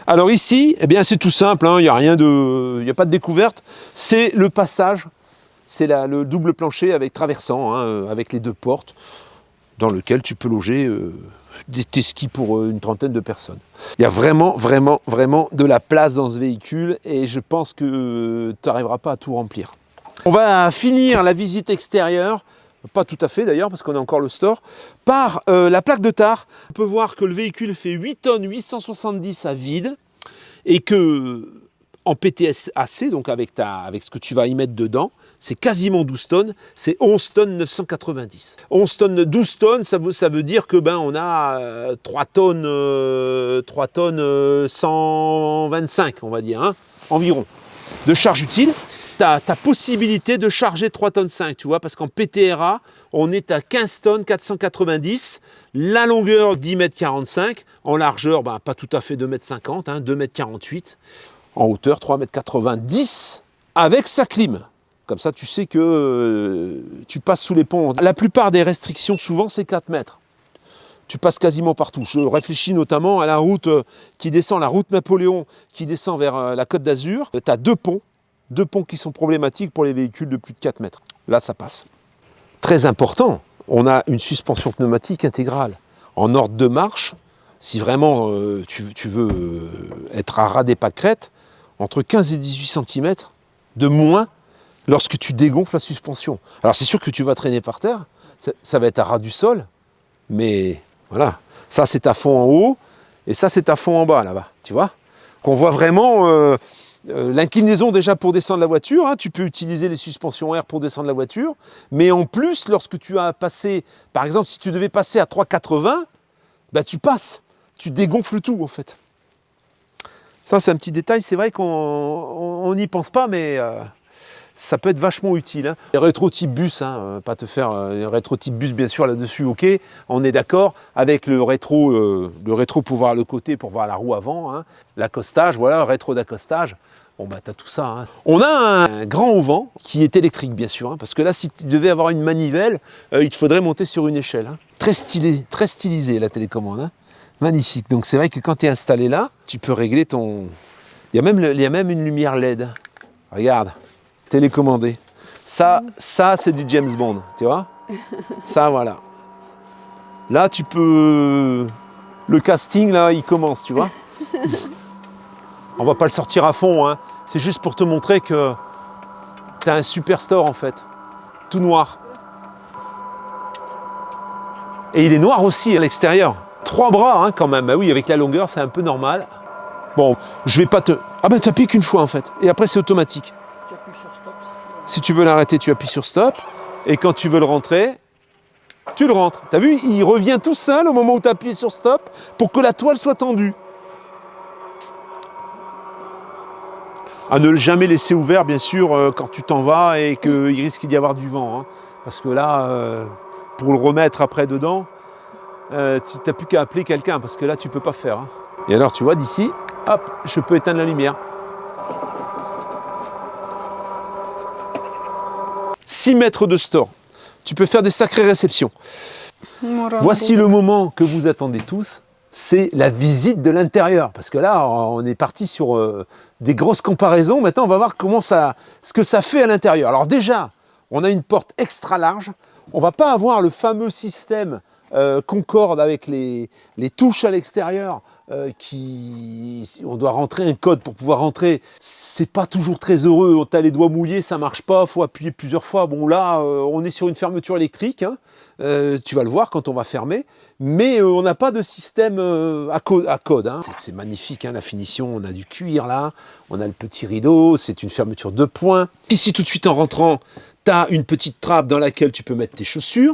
Alors ici, eh bien c'est tout simple, hein, il n'y a rien de. Il n'y a pas de découverte. C'est le passage, c'est le double plancher avec traversant, hein, avec les deux portes, dans lequel tu peux loger tes skis pour une trentaine de personnes. Il y a vraiment de la place dans ce véhicule et je pense que tu n'arriveras pas à tout remplir. On va finir la visite extérieure, pas tout à fait d'ailleurs parce qu'on a encore le store, par la plaque de tare. On peut voir que le véhicule fait 8 tonnes 870 à vide et que en PTS-AC, donc avec ce que tu vas y mettre dedans, c'est quasiment 12 tonnes, c'est 11 tonnes 990. 11 tonnes, 12 tonnes, ça veut dire que on a 3 tonnes 125, on va dire, hein, environ, de charge utile. Ta possibilité de charger 3 tonnes 5, tu vois, parce qu'en PTRA, on est à 15 tonnes 490, la longueur 10 mètres 45, en largeur, pas tout à fait 2 mètres 50, hein, 2 mètres 48, en hauteur 3 mètres 90, avec sa clim. Comme ça, tu sais que tu passes sous les ponts. La plupart des restrictions, souvent, c'est 4 mètres. Tu passes quasiment partout. Je réfléchis notamment à la route qui descend, la route Napoléon, qui descend vers la Côte d'Azur. Tu as 2 ponts. 2 ponts qui sont problématiques pour les véhicules de plus de 4 mètres. Là, ça passe. Très important, on a une suspension pneumatique intégrale. En ordre de marche, si vraiment tu veux être à ras des pâquerettes, entre 15 et 18 cm de moins lorsque tu dégonfles la suspension. Alors c'est sûr que tu vas traîner par terre, ça va être à ras du sol, mais voilà, ça c'est à fond en haut et ça c'est à fond en bas là-bas, tu vois. Qu'on voit vraiment l'inclinaison déjà pour descendre la voiture, hein, tu peux utiliser les suspensions air pour descendre la voiture, mais en plus lorsque tu as passé, par exemple si tu devais passer à 3,80, tu passes, tu dégonfles tout en fait. Ça c'est un petit détail, c'est vrai qu'on n'y pense pas, mais ça peut être vachement utile. Hein. Les rétro type bus, hein, pas te faire rétro type bus bien sûr là-dessus, ok, on est d'accord, avec le rétro pour voir le côté, pour voir la roue avant, hein. L'accostage, voilà, rétro d'accostage, bon t'as tout ça. Hein. On a un grand auvent qui est électrique bien sûr, hein, parce que là si tu devais avoir une manivelle, il te faudrait monter sur une échelle. Hein. Très stylé, très stylisé la télécommande, hein. Magnifique. Donc c'est vrai que quand tu es installé là, tu peux régler ton... Il y a même une lumière LED, regarde. Télécommandé. Ça c'est du James Bond, tu vois. Ça, voilà. Là, tu peux... Le casting, là, il commence, tu vois. On va pas le sortir à fond, hein. C'est juste pour te montrer que t'as un superstore, en fait. Tout noir. Et il est noir aussi à l'extérieur. 3 bras, hein, quand même. Bah oui, avec la longueur, c'est un peu normal. Bon, je vais pas te... Ah ben, tu appuies qu'une fois, en fait. Et après, c'est automatique. Si tu veux l'arrêter, tu appuies sur stop. Et quand tu veux le rentrer, tu le rentres. Tu as vu, il revient tout seul au moment où tu as appuyé sur stop pour que la toile soit tendue. À ne jamais laisser ouvert, bien sûr, quand tu t'en vas et qu'il risque d'y avoir du vent. Hein. Parce que là, pour le remettre après dedans, tu n'as plus qu'à appeler quelqu'un parce que là, tu ne peux pas faire. Hein. Et alors, tu vois, d'ici, hop, je peux éteindre la lumière. 6 mètres de store. Tu peux faire des sacrées réceptions. Voici le moment que vous attendez tous, c'est la visite de l'intérieur. Parce que là, on est parti sur des grosses comparaisons. Maintenant, on va voir ce que ça fait à l'intérieur. Alors déjà, on a une porte extra large. On ne va pas avoir le fameux système Concorde avec les touches à l'extérieur. On doit rentrer un code pour pouvoir rentrer. C'est pas toujours très heureux. Tu as les doigts mouillés, ça marche pas. Faut appuyer plusieurs fois. Bon là, on est sur une fermeture électrique. Hein. Tu vas le voir quand on va fermer. Mais on n'a pas de système à code. Hein. C'est magnifique, hein, la finition. On a du cuir là. On a le petit rideau. C'est une fermeture 2 points. Ici, tout de suite en rentrant, tu as une petite trappe dans laquelle tu peux mettre tes chaussures.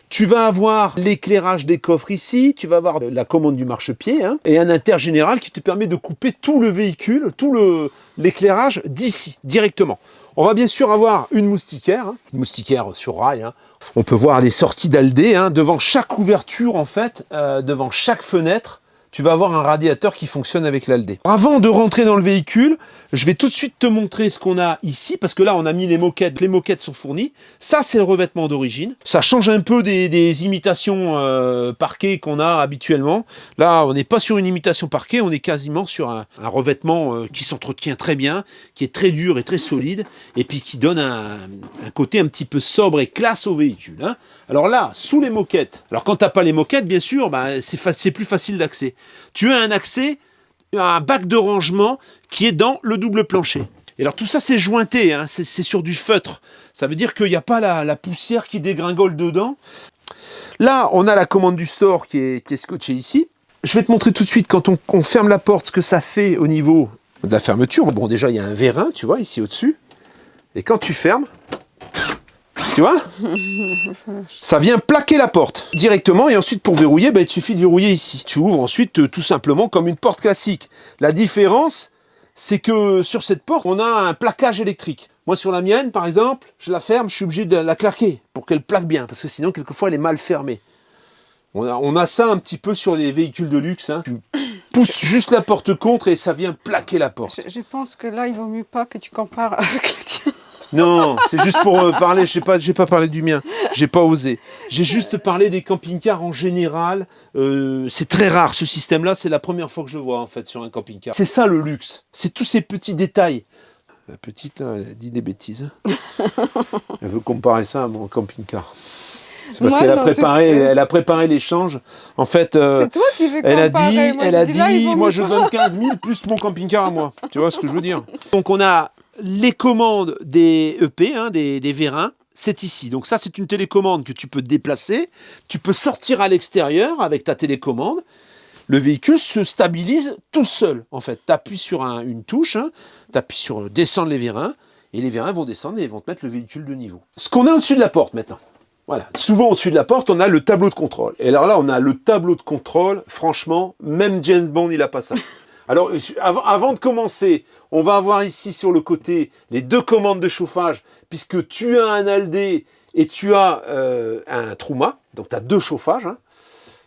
Tu vas avoir l'éclairage des coffres ici, tu vas avoir la commande du marchepied hein, et un intergénéral qui te permet de couper tout le véhicule, tout l'éclairage d'ici, directement. On va bien sûr avoir une moustiquaire sur rail. Hein. On peut voir les sorties d'Aldé, hein, devant chaque ouverture en fait, devant chaque fenêtre. Tu vas avoir un radiateur qui fonctionne avec l'Aldé. Avant de rentrer dans le véhicule, je vais tout de suite te montrer ce qu'on a ici, parce que là, on a mis les moquettes. Les moquettes sont fournies. Ça, c'est le revêtement d'origine. Ça change un peu des imitations parquet qu'on a habituellement. Là, on n'est pas sur une imitation parquet, on est quasiment sur un revêtement qui s'entretient très bien, qui est très dur et très solide, et puis qui donne un côté un petit peu sobre et classe au véhicule. Hein. Alors là, sous les moquettes, alors quand tu n'as pas les moquettes, bien sûr, bah, c'est plus facile d'accès. Tu as un accès, un bac de rangement qui est dans le double plancher. Et alors tout ça c'est jointé, hein, c'est sur du feutre. Ça veut dire qu'il n'y a pas la poussière qui dégringole dedans. Là on a la commande du store qui est scotchée ici. Je vais te montrer tout de suite quand on ferme la porte ce que ça fait au niveau de la fermeture. Bon déjà il y a un vérin, tu vois, ici au-dessus. Et quand tu fermes, tu vois, ça vient plaquer la porte directement et ensuite pour verrouiller, il te suffit de verrouiller ici. Tu ouvres ensuite tout simplement comme une porte classique. La différence, c'est que sur cette porte, on a un plaquage électrique. Moi sur la mienne, par exemple, je la ferme, je suis obligé de la claquer pour qu'elle plaque bien parce que sinon, quelquefois, elle est mal fermée. On a ça un petit peu sur les véhicules de luxe. Hein. Tu pousses juste la porte contre et ça vient plaquer la porte. Je pense que là, il vaut mieux pas que tu compares avec le tien. Non, c'est juste pour parler, j'ai pas parlé du mien, j'ai pas osé. J'ai juste parlé des camping-cars en général. C'est très rare ce système-là, c'est la première fois que je le vois en fait sur un camping-car. C'est ça le luxe, c'est tous ces petits détails. La petite là, elle dit des bêtises. Elle veut comparer ça à mon camping-car. C'est parce qu'elle a préparé l'échange. En fait, c'est toi qui veux comparer. Elle a dit, moi je donne 15 000 plus mon camping-car à moi. Tu vois ce que je veux dire? Donc on a les commandes des EP, hein, des vérins, c'est ici. Donc ça, c'est une télécommande que tu peux déplacer. Tu peux sortir à l'extérieur avec ta télécommande. Le véhicule se stabilise tout seul, en fait. Tu appuies sur une touche, hein, tu appuies sur descendre les vérins, et les vérins vont descendre et vont te mettre le véhicule de niveau. Ce qu'on a au-dessus de la porte maintenant. Voilà. Souvent, au-dessus de la porte, on a le tableau de contrôle. Et alors là, on a le tableau de contrôle. Franchement, même James Bond, il n'a pas ça. Alors, avant de commencer, on va avoir ici sur le côté les 2 commandes de chauffage, puisque tu as un Aldé et tu as un Truma, donc tu as 2 chauffages. Hein.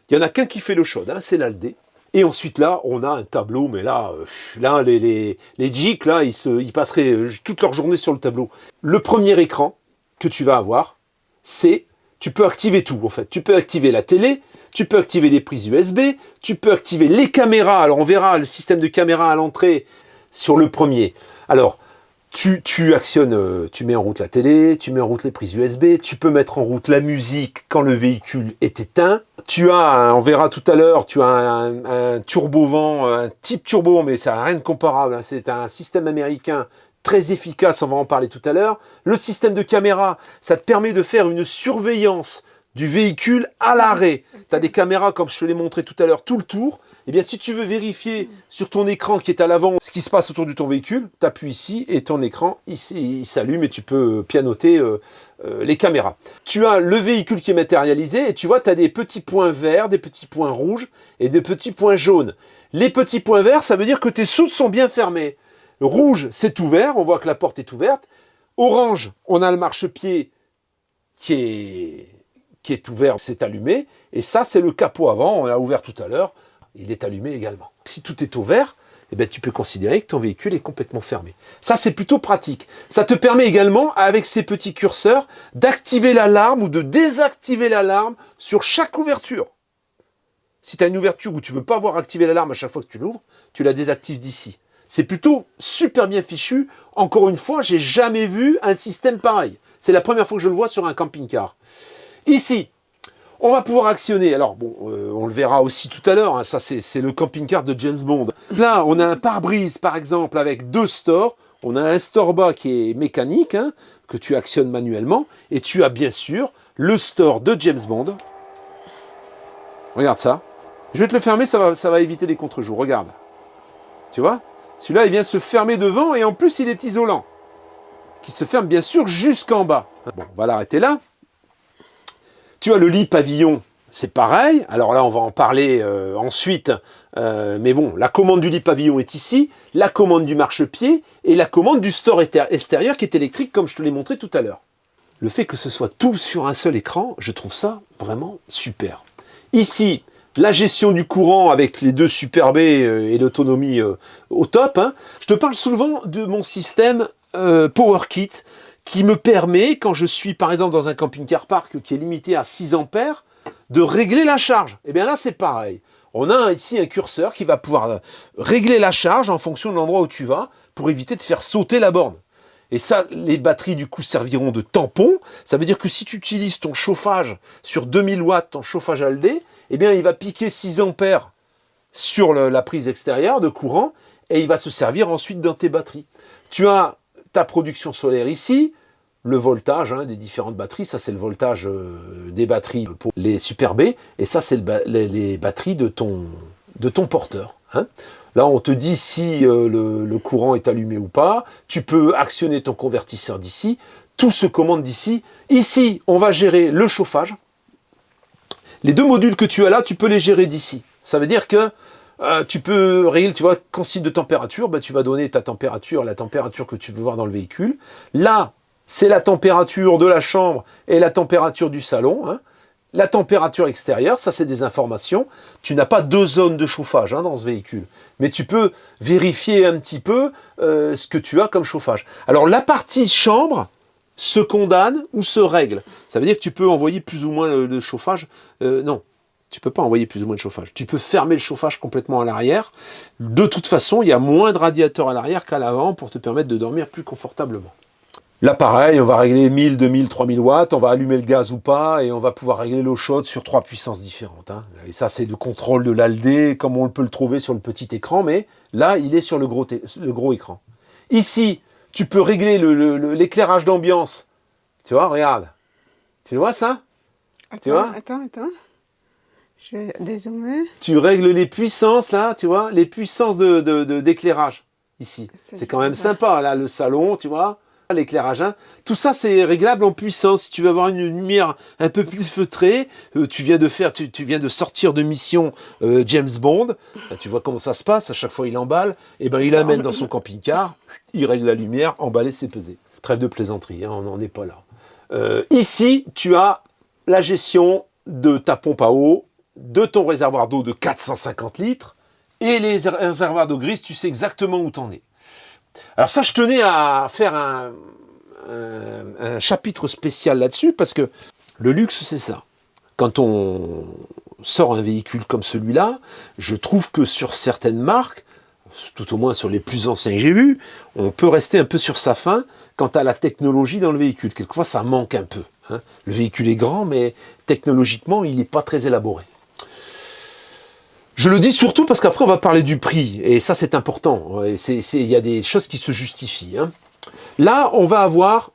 Il n'y en a qu'un qui fait l'eau chaude, hein, c'est l'Aldé. Et ensuite là, on a un tableau, mais là les geeks, là, ils passeraient toute leur journée sur le tableau. Le premier écran que tu vas avoir, c'est, tu peux activer tout en fait. Tu peux activer la télé, tu peux activer les prises USB, tu peux activer les caméras. Alors on verra le système de caméra à l'entrée sur le premier. Alors tu actionnes, tu mets en route la télé, tu mets en route les prises USB, tu peux mettre en route la musique quand le véhicule est éteint. Tu as, on verra tout à l'heure, tu as un turbo-vent, un type turbo, mais ça n'a rien de comparable. Hein. C'est un système américain très efficace, on va en parler tout à l'heure. Le système de caméra, ça te permet de faire une surveillance du véhicule à l'arrêt. Tu as des caméras, comme je te l'ai montré tout à l'heure, tout le tour. Eh bien, si tu veux vérifier sur ton écran qui est à l'avant ce qui se passe autour de ton véhicule, tu appuies ici et ton écran, il s'allume et tu peux pianoter les caméras. Tu as le véhicule qui est matérialisé et tu vois, tu as des petits points verts, des petits points rouges et des petits points jaunes. Les petits points verts, ça veut dire que tes soutes sont bien fermées. Rouge, c'est ouvert, on voit que la porte est ouverte. Orange, on a le marchepied qui est ouvert, c'est allumé. Et ça, c'est le capot avant, on l'a ouvert tout à l'heure. Il est allumé également. Si tout est ouvert, eh bien, tu peux considérer que ton véhicule est complètement fermé. Ça, c'est plutôt pratique. Ça te permet également, avec ces petits curseurs, d'activer l'alarme ou de désactiver l'alarme sur chaque ouverture. Si tu as une ouverture où tu ne veux pas avoir activé l'alarme à chaque fois que tu l'ouvres, tu la désactives d'ici. C'est plutôt super bien fichu. Encore une fois, j'ai jamais vu un système pareil. C'est la première fois que je le vois sur un camping-car. Ici, on va pouvoir actionner, alors bon, on le verra aussi tout à l'heure, hein, ça c'est le camping-car de James Bond. Là, on a un pare-brise par exemple avec 2 stores, on a un store bas qui est mécanique, hein, que tu actionnes manuellement, et tu as bien sûr le store de James Bond. Regarde ça. Je vais te le fermer, ça va éviter les contre-jours, regarde. Tu vois? Celui-là, il vient se fermer devant, et en plus, il est isolant. Qui se ferme bien sûr jusqu'en bas. Bon, on va l'arrêter là. Tu as le lit pavillon, c'est pareil. Alors là, on va en parler ensuite. Mais bon, la commande du lit pavillon est ici, la commande du marchepied et la commande du store extérieur qui est électrique, comme je te l'ai montré tout à l'heure. Le fait que ce soit tout sur un seul écran, je trouve ça vraiment super. Ici, la gestion du courant avec les 2 Super B et l'autonomie au top. Hein. Je te parle souvent de mon système PowerKit, qui me permet, quand je suis par exemple dans un camping-car park qui est limité à 6 ampères, de régler la charge. Et bien là, c'est pareil. On a ici un curseur qui va pouvoir régler la charge en fonction de l'endroit où tu vas, pour éviter de faire sauter la borne. Et ça, les batteries du coup serviront de tampon. Ça veut dire que si tu utilises ton chauffage sur 2000 watts, ton chauffage Aldé, eh bien il va piquer 6 ampères sur la prise extérieure de courant, et il va se servir ensuite dans tes batteries. Tu as ta production solaire ici, le voltage hein, des différentes batteries, ça c'est le voltage des batteries pour les Super B, et ça c'est les batteries de ton porteur. Hein. Là on te dit si le courant est allumé ou pas, tu peux actionner ton convertisseur d'ici, tout se commande d'ici. Ici on va gérer le chauffage, les 2 modules que tu as là, tu peux les gérer d'ici. Ça veut dire que tu peux régler, tu vois, consigne de température, bah, tu vas donner ta température, la température que tu veux voir dans le véhicule. Là, c'est la température de la chambre et la température du salon. Hein. La température extérieure, ça c'est des informations. Tu n'as pas 2 zones de chauffage hein, dans ce véhicule. Mais tu peux vérifier un petit peu ce que tu as comme chauffage. Alors la partie chambre se condamne ou se règle. Ça veut dire que tu peux envoyer plus ou moins le chauffage. Non. Tu ne peux pas envoyer plus ou moins de chauffage. Tu peux fermer le chauffage complètement à l'arrière. De toute façon, il y a moins de radiateurs à l'arrière qu'à l'avant pour te permettre de dormir plus confortablement. Là, pareil, on va régler 1000, 2000, 3000 watts, on va allumer le gaz ou pas, et on va pouvoir régler l'eau chaude sur 3 puissances différentes. Hein. Et ça, c'est le contrôle de l'Aldé, comme on peut le trouver sur le petit écran, mais là, il est sur le gros écran. Ici, tu peux régler l'éclairage d'ambiance. Tu vois, regarde. Tu vois ça? Tu vois? Attends. Je vais dézoomer. Tu règles les puissances, là, tu vois, les puissances d'éclairage, ici. C'est quand même sympa, là, le salon, tu vois, l'éclairage. Hein. Tout ça, c'est réglable en puissance. Si tu veux avoir une lumière un peu plus feutrée, tu viens de sortir de mission James Bond, là, tu vois comment ça se passe, à chaque fois il emballe, et ben il amène dans son camping-car, il règle la lumière, emballer, c'est pesé. Trêve de plaisanterie, hein, on n'en est pas là. Ici, tu as la gestion de ta pompe à eau, de ton réservoir d'eau de 450 litres, et les réservoirs d'eau grise, tu sais exactement où t'en es. Alors ça, je tenais à faire un chapitre spécial là-dessus, parce que le luxe, c'est ça. Quand on sort un véhicule comme celui-là, je trouve que sur certaines marques, tout au moins sur les plus anciens que j'ai vus, on peut rester un peu sur sa faim quant à la technologie dans le véhicule. Quelquefois, ça manque un peu. Hein. Le véhicule est grand, mais technologiquement, il n'est pas très élaboré. Je le dis surtout parce qu'après on va parler du prix, et ça c'est important, il y a des choses qui se justifient. Hein. Là on va avoir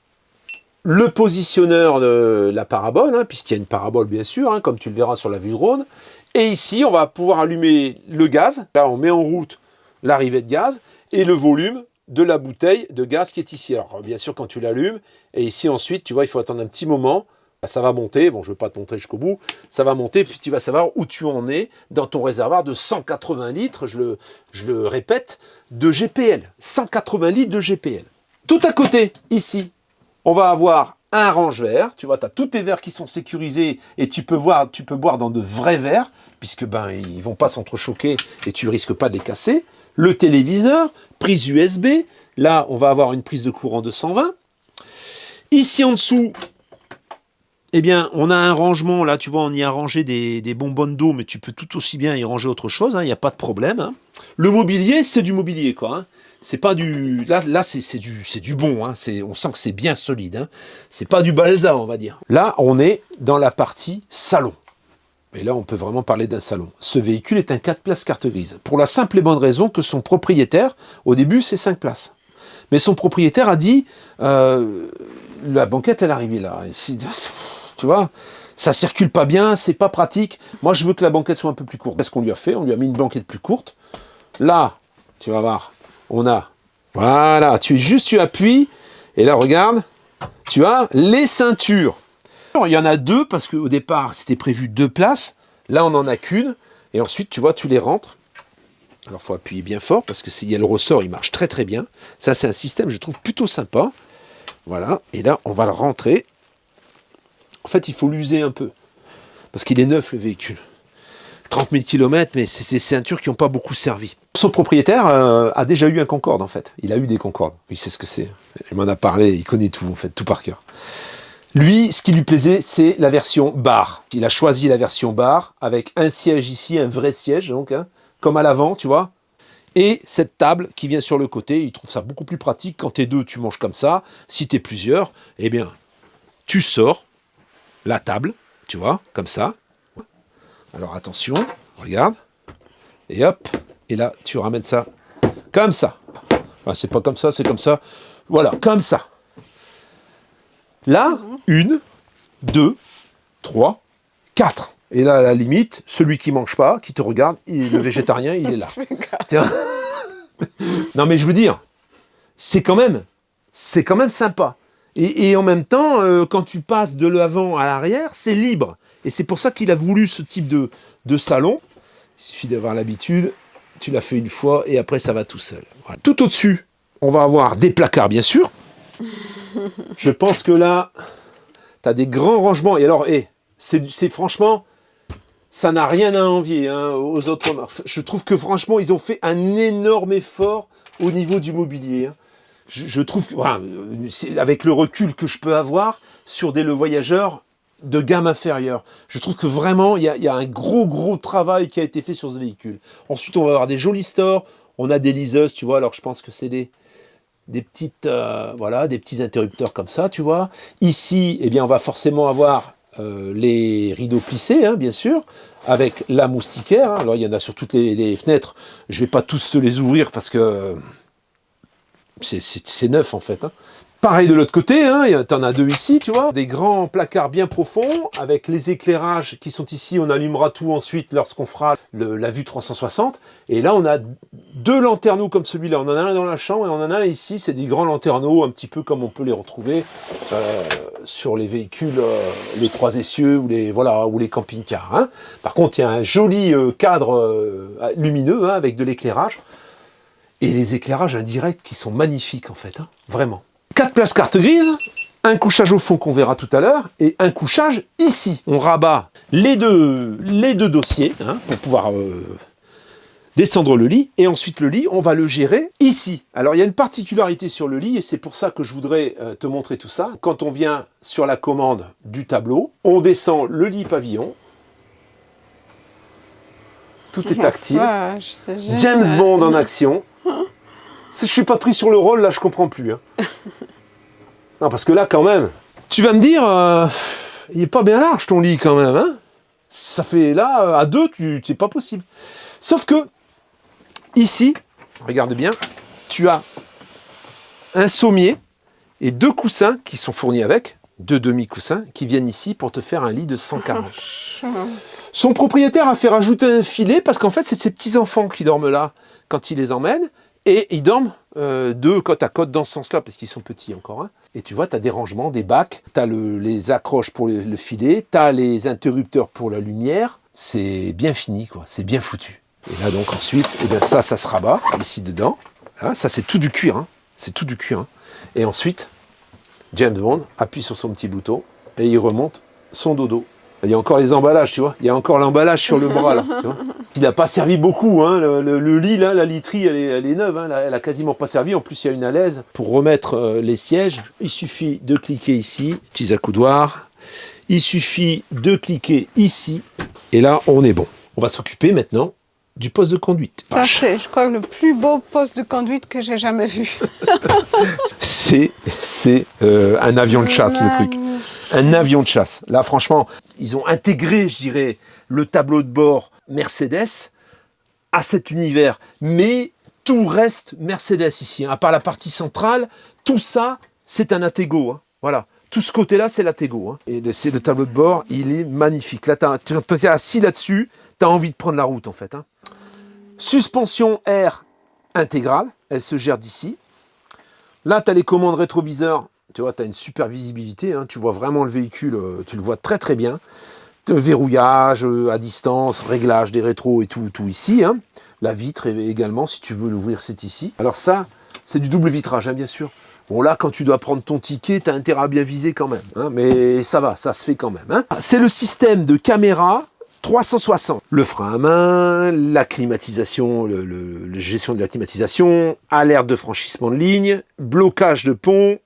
le positionneur de la parabole, hein, puisqu'il y a une parabole bien sûr, hein, comme tu le verras sur la vue drone. Et ici, on va pouvoir allumer le gaz. Là, on met en route l'arrivée de gaz et le volume de la bouteille de gaz qui est ici. Alors, bien sûr, quand tu l'allumes, et ici ensuite, tu vois, il faut attendre un petit moment. Ça va monter. Bon, je ne vais pas te montrer jusqu'au bout. Ça va monter, puis tu vas savoir où tu en es dans ton réservoir de 180 litres, je le répète, de GPL. 180 litres de GPL. Tout à côté, ici, on va avoir un range-verre. Tu vois, tu as tous tes verres qui sont sécurisés et tu peux boire dans de vrais verres, puisque ben, ils vont pas s'entrechoquer et tu risques pas de les casser. Le téléviseur, prise USB. Là, on va avoir une prise de courant de 120. Ici en dessous, eh bien, on a un rangement. Là, tu vois, on y a rangé des bonbonnes d'eau, mais tu peux tout aussi bien y ranger autre chose. Il n'y a pas de problème. Hein. Le mobilier, c'est du mobilier, quoi. Hein. C'est pas du... Là c'est du bon. Hein. On sent que c'est bien solide. Hein. C'est pas du balsa, on va dire. Là, on est dans la partie salon. Et là, on peut vraiment parler d'un salon. Ce véhicule est un 4 places carte grise. Pour la simple et bonne raison que son propriétaire, au début, c'est 5 places. Mais son propriétaire a dit, la banquette, elle est arrivée là. Tu vois, ça circule pas bien, c'est pas pratique. Moi, je veux que la banquette soit un peu plus courte. Qu'est-ce qu'on lui a fait? On lui a mis une banquette plus courte. Là, tu vas voir, on a... Voilà, tu appuies, et là, regarde, tu as les ceintures. Il y en a deux, parce qu'au départ, c'était prévu 2 places. Là, on n'en a qu'une. Et ensuite, tu vois, tu les rentres. Alors, il faut appuyer bien fort, parce que s'il y a le ressort, il marche très très bien. Ça, c'est un système, je trouve, plutôt sympa. Voilà, et là, on va le rentrer. En fait, il faut l'user un peu, parce qu'il est neuf, le véhicule. 30 000 km, mais c'est ces ceintures qui n'ont pas beaucoup servi. Son propriétaire a déjà eu un Concorde, en fait. Il a eu des Concordes. Il sait ce que c'est. Il m'en a parlé, il connaît tout, en fait, tout par cœur. Lui, ce qui lui plaisait, c'est la version bar. Il a choisi la version bar, avec un siège ici, un vrai siège, donc, hein, comme à l'avant, tu vois. Et cette table qui vient sur le côté, il trouve ça beaucoup plus pratique. Quand t'es deux, tu manges comme ça. Si t'es plusieurs, eh bien, tu sors la table, tu vois, comme ça. Alors attention, regarde. Et hop, et là, tu ramènes ça comme ça. Enfin, c'est pas comme ça, c'est comme ça. Voilà, comme ça. Là, 1, 2, 3, 4. Et là, à la limite, celui qui mange pas, qui te regarde, le végétarien, il est là. Non, mais je veux dire, c'est quand même sympa. Et en même temps, quand tu passes de l'avant à l'arrière, c'est libre. Et c'est pour ça qu'il a voulu ce type de salon. Il suffit d'avoir l'habitude, tu l'as fait une fois, et après, ça va tout seul. Voilà. Tout au-dessus, on va avoir des placards, bien sûr. Je pense que là, tu as des grands rangements. Et alors, c'est franchement, ça n'a rien à envier hein, aux autres marques. Je trouve que franchement, ils ont fait un énorme effort au niveau du mobilier. Hein. Je trouve que, voilà, avec le recul que je peux avoir sur le voyageur de gamme inférieure, je trouve que vraiment, il y a un gros travail qui a été fait sur ce véhicule. Ensuite, on va avoir des jolis stores. On a des liseuses, tu vois. Alors, je pense que c'est des petites, voilà, des petits interrupteurs comme ça, tu vois. Ici, eh bien, on va forcément avoir les rideaux plissés, hein, bien sûr, avec la moustiquaire. Hein. Alors, il y en a sur toutes les fenêtres. Je ne vais pas tous te les ouvrir parce que c'est neuf, en fait. Hein. Pareil de l'autre côté, hein, tu en as 2 ici, tu vois. Des grands placards bien profonds, avec les éclairages qui sont ici. On allumera tout ensuite lorsqu'on fera la vue 360. Et là, on a 2 lanterneaux comme celui-là. On en a un dans la chambre et on en a un ici. C'est des grands lanterneaux, un petit peu comme on peut les retrouver sur les véhicules, les 3 essieux ou les camping-cars. Hein. Par contre, il y a un joli cadre lumineux hein, avec de l'éclairage. Et les éclairages indirects qui sont magnifiques, en fait. Hein, vraiment. 4 places carte grise, un couchage au fond qu'on verra tout à l'heure, et un couchage ici. On rabat les deux dossiers hein, pour pouvoir descendre le lit, et ensuite le lit, on va le gérer ici. Alors il y a une particularité sur le lit, et c'est pour ça que je voudrais te montrer tout ça. Quand on vient sur la commande du tableau, on descend le lit pavillon. Tout est tactile. James Bond en action. Si je suis pas pris sur le rôle, là, je comprends plus. Hein. Non, parce que là, quand même, tu vas me dire, il est pas bien large ton lit, quand même. Hein. Ça fait, là, à 2, c'est pas possible. Sauf que, ici, regarde bien, tu as un sommier et 2 coussins qui sont fournis avec, 2 demi-coussins qui viennent ici pour te faire un lit de 140. Son propriétaire a fait rajouter un filet parce qu'en fait, c'est ses petits-enfants qui dorment là quand il les emmène. Et ils dorment de côte à côte dans ce sens-là, parce qu'ils sont petits encore. Hein. Et tu vois, tu as des rangements, des bacs, tu as les accroches pour le filet, tu as les interrupteurs pour la lumière. C'est bien fini, quoi. C'est bien foutu. Et là, donc, ensuite, eh bien, ça se rabat ici dedans. Là, ça, c'est tout du cuir. Hein. C'est tout du cuir. Hein. Et ensuite, James Bond appuie sur son petit bouton et il remonte son dodo. Il y a encore les emballages, tu vois. Il y a encore l'emballage sur le bras, là. Tu vois. Il n'a pas servi beaucoup, hein. Le lit, là, la literie, elle est neuve. Hein. Elle n'a quasiment pas servi. En plus, il y a une alaise. Pour remettre les sièges, il suffit de cliquer ici, petits accoudoirs. Il suffit de cliquer ici. Et là, on est bon. On va s'occuper maintenant du poste de conduite. Ça, c'est, je crois, le plus beau poste de conduite que j'ai jamais vu. C'est un avion de chasse, le truc. Un avion de chasse. Là, franchement, ils ont intégré, je dirais, le tableau de bord Mercedes à cet univers. Mais tout reste Mercedes ici. Hein. À part la partie centrale, tout ça, c'est un Attego. Hein. Voilà. Tout ce côté-là, c'est l'Attego. Hein. Et c'est le tableau de bord, il est magnifique. Là, tu es assis là-dessus, tu as envie de prendre la route, en fait. Hein. Suspension air intégrale, elle se gère d'ici. Là, tu as les commandes rétroviseurs. Tu vois, tu as une super visibilité, hein, tu vois vraiment le véhicule, tu le vois très très bien. Verrouillage à distance, réglage des rétros et tout ici. Hein. La vitre également, si tu veux l'ouvrir, c'est ici. Alors ça, c'est du double vitrage, hein, bien sûr. Bon là, quand tu dois prendre ton ticket, tu as intérêt à bien viser quand même. Hein, mais ça va, ça se fait quand même. Hein. C'est le système de caméra 360. Le frein à main, la climatisation, la gestion de la climatisation, alerte de franchissement de ligne, blocage de pont,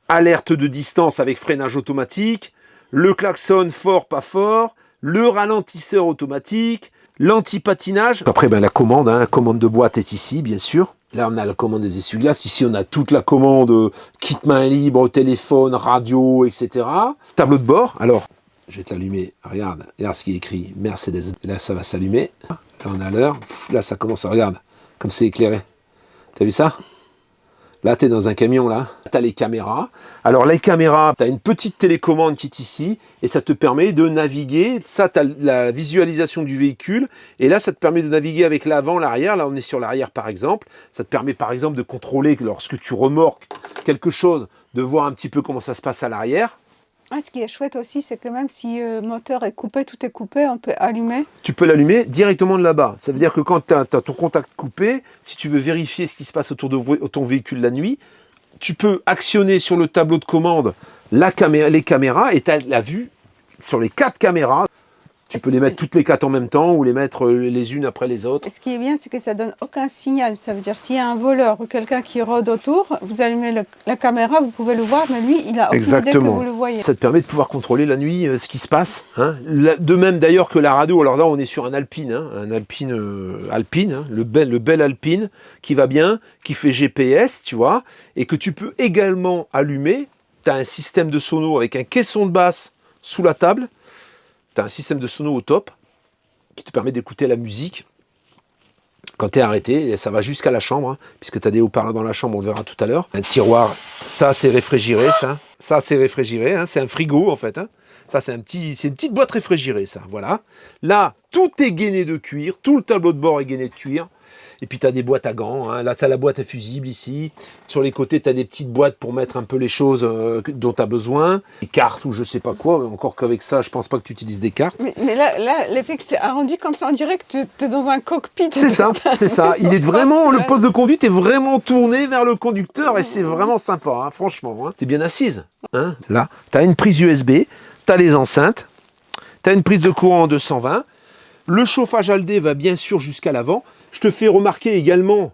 alerte de distance avec freinage automatique, le klaxon fort, pas fort, le ralentisseur automatique, l'anti-patinage. Après, ben, la commande, hein, la commande de boîte est ici, bien sûr. Là, on a la commande des essuie-glaces. Ici, on a toute la commande kit main libre, téléphone, radio, etc. Tableau de bord. Alors, je vais te l'allumer. Regarde ce qui est écrit Mercedes. Là, ça va s'allumer. Là, on a l'heure. Là, ça commence à regarder comme c'est éclairé. T'as vu ça ? Là, tu es dans un camion, là. Tu as les caméras. Alors, les caméras, tu as une petite télécommande qui est ici et ça te permet de naviguer. Ça, tu as la visualisation du véhicule. Et là, ça te permet de naviguer avec l'avant, l'arrière. Là, on est sur l'arrière, par exemple. Ça te permet, par exemple, de contrôler, lorsque tu remorques quelque chose, de voir un petit peu comment ça se passe à l'arrière. Ah, ce qui est chouette aussi, c'est que même si le moteur est coupé, tout est coupé, on peut allumer. Tu peux l'allumer directement de là-bas. Ça veut dire que quand tu as ton contact coupé, si tu veux vérifier ce qui se passe autour de ton véhicule la nuit, tu peux actionner sur le tableau de commande les caméras et tu as la vue sur les 4 caméras. Tu peux les mettre toutes les 4 en même temps ou les mettre les unes après les autres. Et ce qui est bien, c'est que ça ne donne aucun signal. Ça veut dire s'il y a un voleur ou quelqu'un qui rôde autour, vous allumez la caméra, vous pouvez le voir, mais lui, il a aucune idée que vous le voyez. Ça te permet de pouvoir contrôler la nuit ce qui se passe. Hein. De même d'ailleurs que la radio. Alors là, on est sur un Alpine, hein, hein, le bel Alpine qui va bien, qui fait GPS, tu vois, et que tu peux également allumer. Tu as un système de sono avec un caisson de basse sous la table. Tu as un système de sono au top qui te permet d'écouter la musique quand tu es arrêté. Et ça va jusqu'à la chambre, hein, puisque tu as des haut-parleurs dans la chambre, on le verra tout à l'heure. Un tiroir, ça c'est réfrigéré, ça. Ça c'est réfrigéré, hein, c'est un frigo en fait. Hein. Ça c'est une petite boîte réfrigérée, ça. Voilà. Là, tout est gainé de cuir, tout le tableau de bord est gainé de cuir. Et puis tu as des boîtes à gants, hein. Là tu as la boîte à fusibles ici. Sur les côtés tu as des petites boîtes pour mettre un peu les choses dont tu as besoin. Des cartes ou je sais pas quoi, encore qu'avec ça je pense pas que tu utilises des cartes. Mais là l'effet que c'est arrondi comme ça, on dirait que tu es dans un cockpit. C'est ça, c'est ça. Il est vraiment, le poste de conduite est vraiment tourné vers le conducteur et c'est vraiment sympa, hein, franchement. Hein. Tu es bien assise. Hein. Là, tu as une prise USB, tu as les enceintes, tu as une prise de courant en 220. Le chauffage Aldé va bien sûr jusqu'à l'avant. Je te fais remarquer également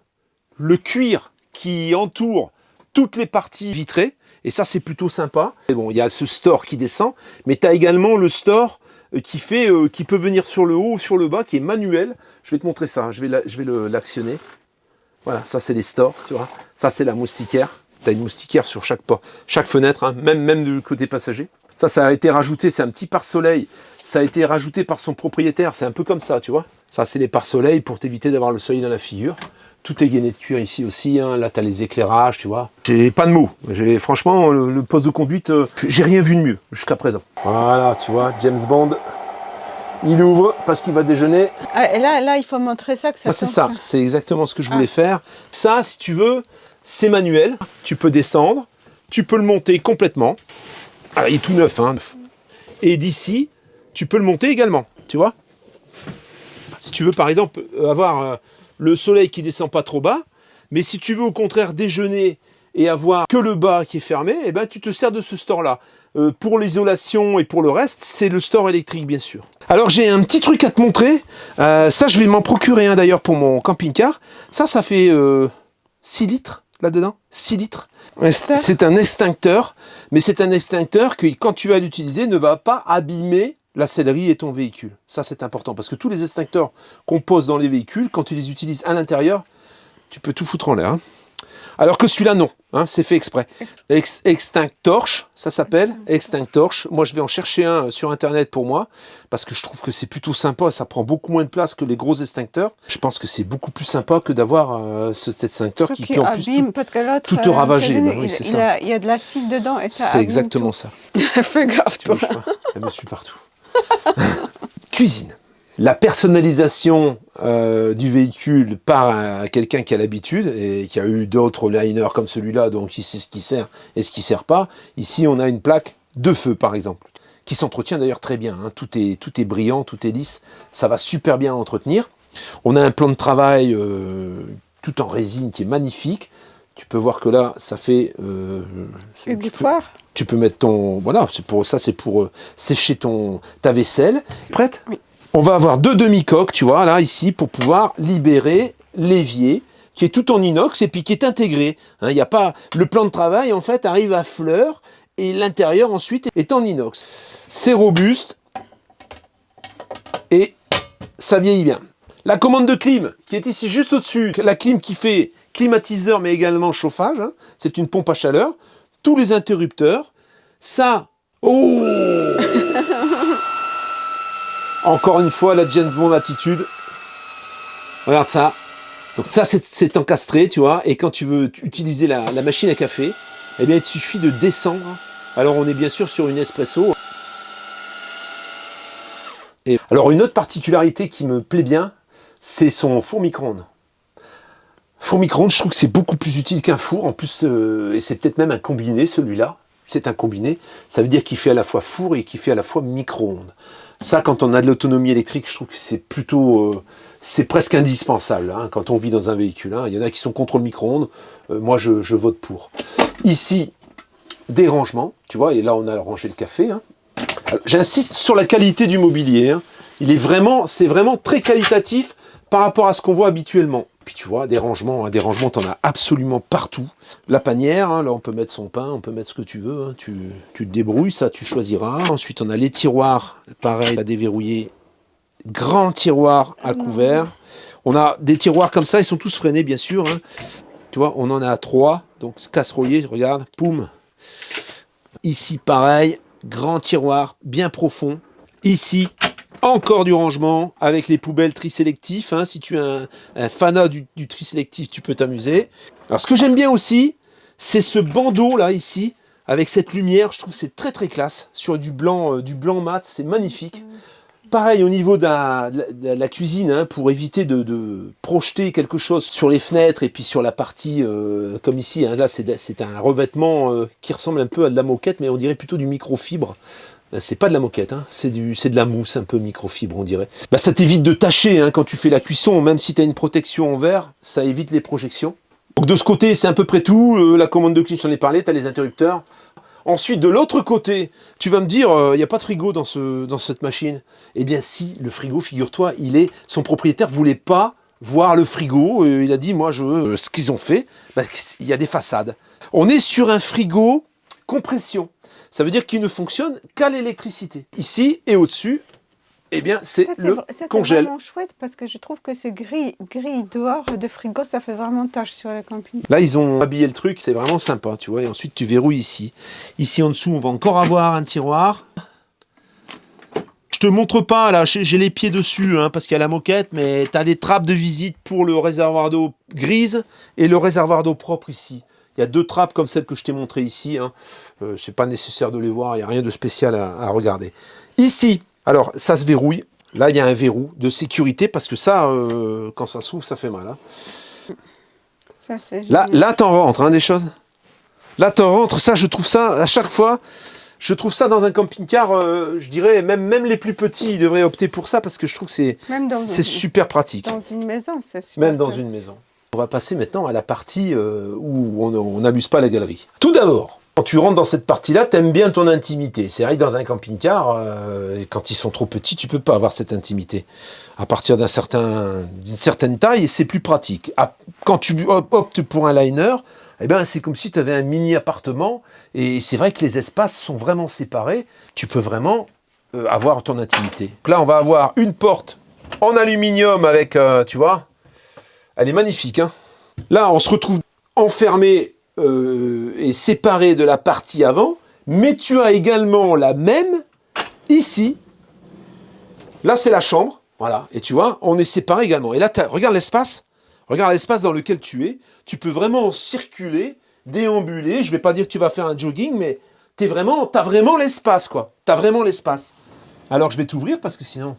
le cuir qui entoure toutes les parties vitrées. Et ça, c'est plutôt sympa. Et bon, il y a ce store qui descend, mais tu as également le store qui peut venir sur le haut ou sur le bas, qui est manuel. Je vais te montrer ça. Je vais l'actionner. Voilà, ça, c'est les stores, tu vois. Ça, c'est la moustiquaire. Tu as une moustiquaire sur chaque fenêtre, hein, même du côté passager. Ça a été rajouté, c'est un petit pare-soleil. Ça a été rajouté par son propriétaire, c'est un peu comme ça, tu vois. Ça, c'est les pare-soleil pour t'éviter d'avoir le soleil dans la figure. Tout est gainé de cuir ici aussi, hein. Là, tu as les éclairages, tu vois. J'ai pas de mots. Franchement, le poste de conduite, j'ai rien vu de mieux jusqu'à présent. Voilà, tu vois, James Bond, il ouvre parce qu'il va déjeuner. Ah, et là, il faut montrer ça, que ça C'est tourne, ça, c'est exactement ce que je voulais faire. Ça, si tu veux, c'est manuel. Tu peux descendre, tu peux le monter complètement. Ah, il est tout neuf, hein. Et d'ici, tu peux le monter également, tu vois. Si tu veux, par exemple, avoir le soleil qui descend pas trop bas, mais si tu veux au contraire déjeuner et avoir que le bas qui est fermé, eh ben, tu te sers de ce store-là. Pour l'isolation et pour le reste, c'est le store électrique, bien sûr. Alors, j'ai un petit truc à te montrer. Ça, je vais m'en procurer un d'ailleurs pour mon camping-car. Ça fait 6 litres là-dedans. 6 litres. C'est un extincteur, mais c'est un extincteur qui, quand tu vas l'utiliser, ne va pas abîmer la sellerie et ton véhicule. Ça, c'est important, parce que tous les extincteurs qu'on pose dans les véhicules, quand tu les utilises à l'intérieur, tu peux tout foutre en l'air. Hein. Alors que celui-là, non. Hein, c'est fait exprès. Extinctorche, ça s'appelle. Extinctorche. Moi, je vais en chercher un sur Internet pour moi, parce que je trouve que c'est plutôt sympa. Ça prend beaucoup moins de place que les gros extincteurs. Je pense que c'est beaucoup plus sympa que d'avoir cet extincteur qui peut en plus tout te ravager. Oui, c'est ça. Il y a de l'acide dedans. C'est exactement ça. Fais gaffe, toi. Elle me suit partout. Cuisine. La personnalisation du véhicule par quelqu'un qui a l'habitude et qui a eu d'autres liners comme celui-là, donc il sait ce qui sert et ce qui ne sert pas. Ici, on a une plaque de feu, par exemple, qui s'entretient d'ailleurs très bien. Hein. Tout est brillant, tout est lisse. Ça va super bien entretenir. On a un plan de travail tout en résine qui est magnifique. Tu peux voir que là, ça fait... tu peux mettre ton... Voilà, c'est pour sécher ta vaisselle. Prête ? Oui. On va avoir 2 demi-coques, tu vois, là, ici, pour pouvoir libérer l'évier, qui est tout en inox et puis qui est intégré. Hein, y a pas... Le plan de travail, en fait, arrive à fleur et l'intérieur, ensuite, est en inox. C'est robuste et ça vieillit bien. La commande de clim, qui est ici juste au-dessus, la clim qui fait climatiseur, mais également chauffage, hein, c'est une pompe à chaleur. Tous les interrupteurs, ça... Oh Encore une fois, la James Bond attitude. Regarde ça. Donc ça, c'est encastré, tu vois. Et quand tu veux utiliser la machine à café, eh bien, il te suffit de descendre. Alors, on est bien sûr sur une espresso. Et alors, une autre particularité qui me plaît bien, c'est son four micro-ondes. Four micro-ondes, je trouve que c'est beaucoup plus utile qu'un four. En plus, et c'est peut-être même un combiné, celui-là. C'est un combiné. Ça veut dire qu'il fait à la fois four et qu'il fait à la fois micro-ondes. Ça, quand on a de l'autonomie électrique, je trouve que c'est plutôt... c'est presque indispensable hein, quand on vit dans un véhicule. Hein. Il y en a qui sont contre le micro-ondes. Moi, je vote pour. Ici, des rangements. Tu vois, et là, on a rangé le café. Hein. J'insiste sur la qualité du mobilier. Hein. C'est vraiment très qualitatif par rapport à ce qu'on voit habituellement. Puis tu vois, des rangements, t'en as absolument partout. La panière, hein, là on peut mettre son pain, on peut mettre ce que tu veux, hein, tu te débrouilles, ça tu choisiras. Ensuite on a les tiroirs, pareil, à déverrouiller. Grand tiroir à couvert. On a des tiroirs comme ça, ils sont tous freinés bien sûr. Hein. Tu vois, on en a 3, donc casserolier, regarde, poum. Ici pareil, grand tiroir, bien profond. Ici, encore du rangement avec les poubelles tri sélectif. Hein. Si tu es un fanat du tri sélectif, tu peux t'amuser. Alors, ce que j'aime bien aussi, c'est ce bandeau là, ici, avec cette lumière. Je trouve que c'est très très classe. Sur du blanc mat, c'est magnifique. Pareil au niveau de la cuisine, hein, pour éviter de projeter quelque chose sur les fenêtres et puis sur la partie, comme ici. Hein, là, c'est un revêtement qui ressemble un peu à de la moquette, mais on dirait plutôt du microfibre. C'est pas de la moquette, hein, c'est de la mousse, un peu microfibre, on dirait. Bah, ça t'évite de tacher hein, quand tu fais la cuisson, même si tu as une protection en verre, ça évite les projections. Donc de ce côté, c'est à peu près tout. La commande de clim, j'en ai parlé, tu as les interrupteurs. Ensuite, de l'autre côté, tu vas me dire, il n'y a pas de frigo dans cette machine. Eh bien si, le frigo, figure-toi, son propriétaire ne voulait pas voir le frigo. Il a dit, moi, je veux ce qu'ils ont fait. Bah, il y a des façades. On est sur un frigo compression. Ça veut dire qu'il ne fonctionne qu'à l'électricité. Ici et au-dessus, eh bien, c'est Ça, le c'est congèle. vraiment chouette parce que je trouve que ce gris dehors de frigo, ça fait vraiment tache sur le camping. Là, ils ont habillé le truc, c'est vraiment sympa, tu vois. Et ensuite, tu verrouilles ici. Ici, en dessous, on va encore avoir un tiroir. Je te montre pas, là, j'ai les pieds dessus, hein, parce qu'il y a la moquette, mais tu as des trappes de visite pour le réservoir d'eau grise et le réservoir d'eau propre ici. Il y a 2 trappes comme celle que je t'ai montrée ici. Hein. C'est pas nécessaire de les voir, il n'y a rien de spécial à regarder. Ici, alors, ça se verrouille. Là, il y a un verrou de sécurité, parce que ça, quand ça s'ouvre, ça fait mal. Hein. Ça, c'est génial. Là t'en rentres, hein, des choses. Là, t'en rentres. Ça, je trouve ça, à chaque fois, je trouve ça dans un camping-car, je dirais, même les plus petits, ils devraient opter pour ça, parce que je trouve que c'est super pratique. Dans une maison, c'est super. Même dans une maison. On va passer maintenant à la partie où on n'abuse pas la galerie. Tout d'abord, quand tu rentres dans cette partie-là, t'aimes bien ton intimité. C'est vrai que dans un camping-car, quand ils sont trop petits, tu peux pas avoir cette intimité. À partir d'une certaine taille, c'est plus pratique. Quand tu optes pour un liner, eh ben, c'est comme si tu avais un mini-appartement. Et c'est vrai que les espaces sont vraiment séparés. Tu peux vraiment avoir ton intimité. Donc là, on va avoir une porte en aluminium avec, tu vois, elle est magnifique. Hein. Là, on se retrouve enfermé et séparé de la partie avant, mais tu as également la même ici. Là, c'est la chambre. Voilà. Et tu vois, on est séparés également. Et là, regarde l'espace. Regarde l'espace dans lequel tu es. Tu peux vraiment circuler, déambuler. Je ne vais pas dire que tu vas faire un jogging, mais t'as vraiment l'espace, quoi. Tu as vraiment l'espace. Alors, je vais t'ouvrir parce que sinon...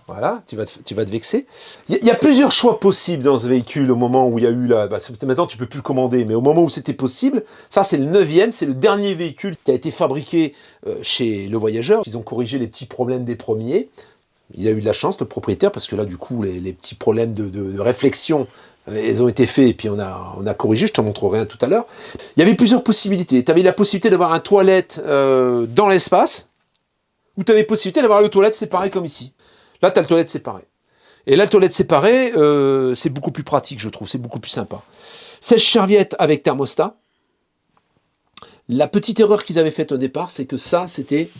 Voilà, tu vas te vexer. Il y a plusieurs choix possibles dans ce véhicule au moment où il y a eu la... maintenant, tu ne peux plus le commander, mais au moment où c'était possible, ça, c'est le 9e, c'est le dernier véhicule qui a été fabriqué chez Le Voyageur. Ils ont corrigé les petits problèmes des premiers. Il a eu de la chance, le propriétaire, parce que là, du coup, les petits problèmes de réflexion, ils ont été faits, et puis on a corrigé, je te montrerai un tout à l'heure. Il y avait plusieurs possibilités. Tu avais la possibilité d'avoir un toilette dans l'espace, ou tu avais la possibilité d'avoir le toilette séparé comme ici. Là, tu as le toilette séparé. Et là, le toilette séparé, c'est beaucoup plus pratique, je trouve. C'est beaucoup plus sympa. Sèche-serviette avec thermostat. La petite erreur qu'ils avaient faite au départ, c'est que ça, c'était...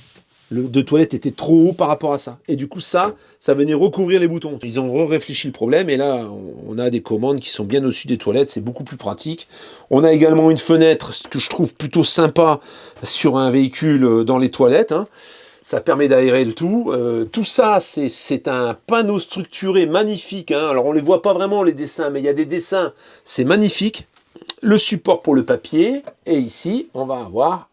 Le de toilette était trop haut par rapport à ça. Et du coup, ça venait recouvrir les boutons. Ils ont réfléchi le problème. Et là, on a des commandes qui sont bien au-dessus des toilettes. C'est beaucoup plus pratique. On a également une fenêtre, ce que je trouve plutôt sympa sur un véhicule dans les toilettes. Hein. Ça permet d'aérer le tout. Tout ça, c'est un panneau structuré magnifique. Hein. Alors, on ne les voit pas vraiment, les dessins, mais il y a des dessins. C'est magnifique. Le support pour le papier. Et ici, on va avoir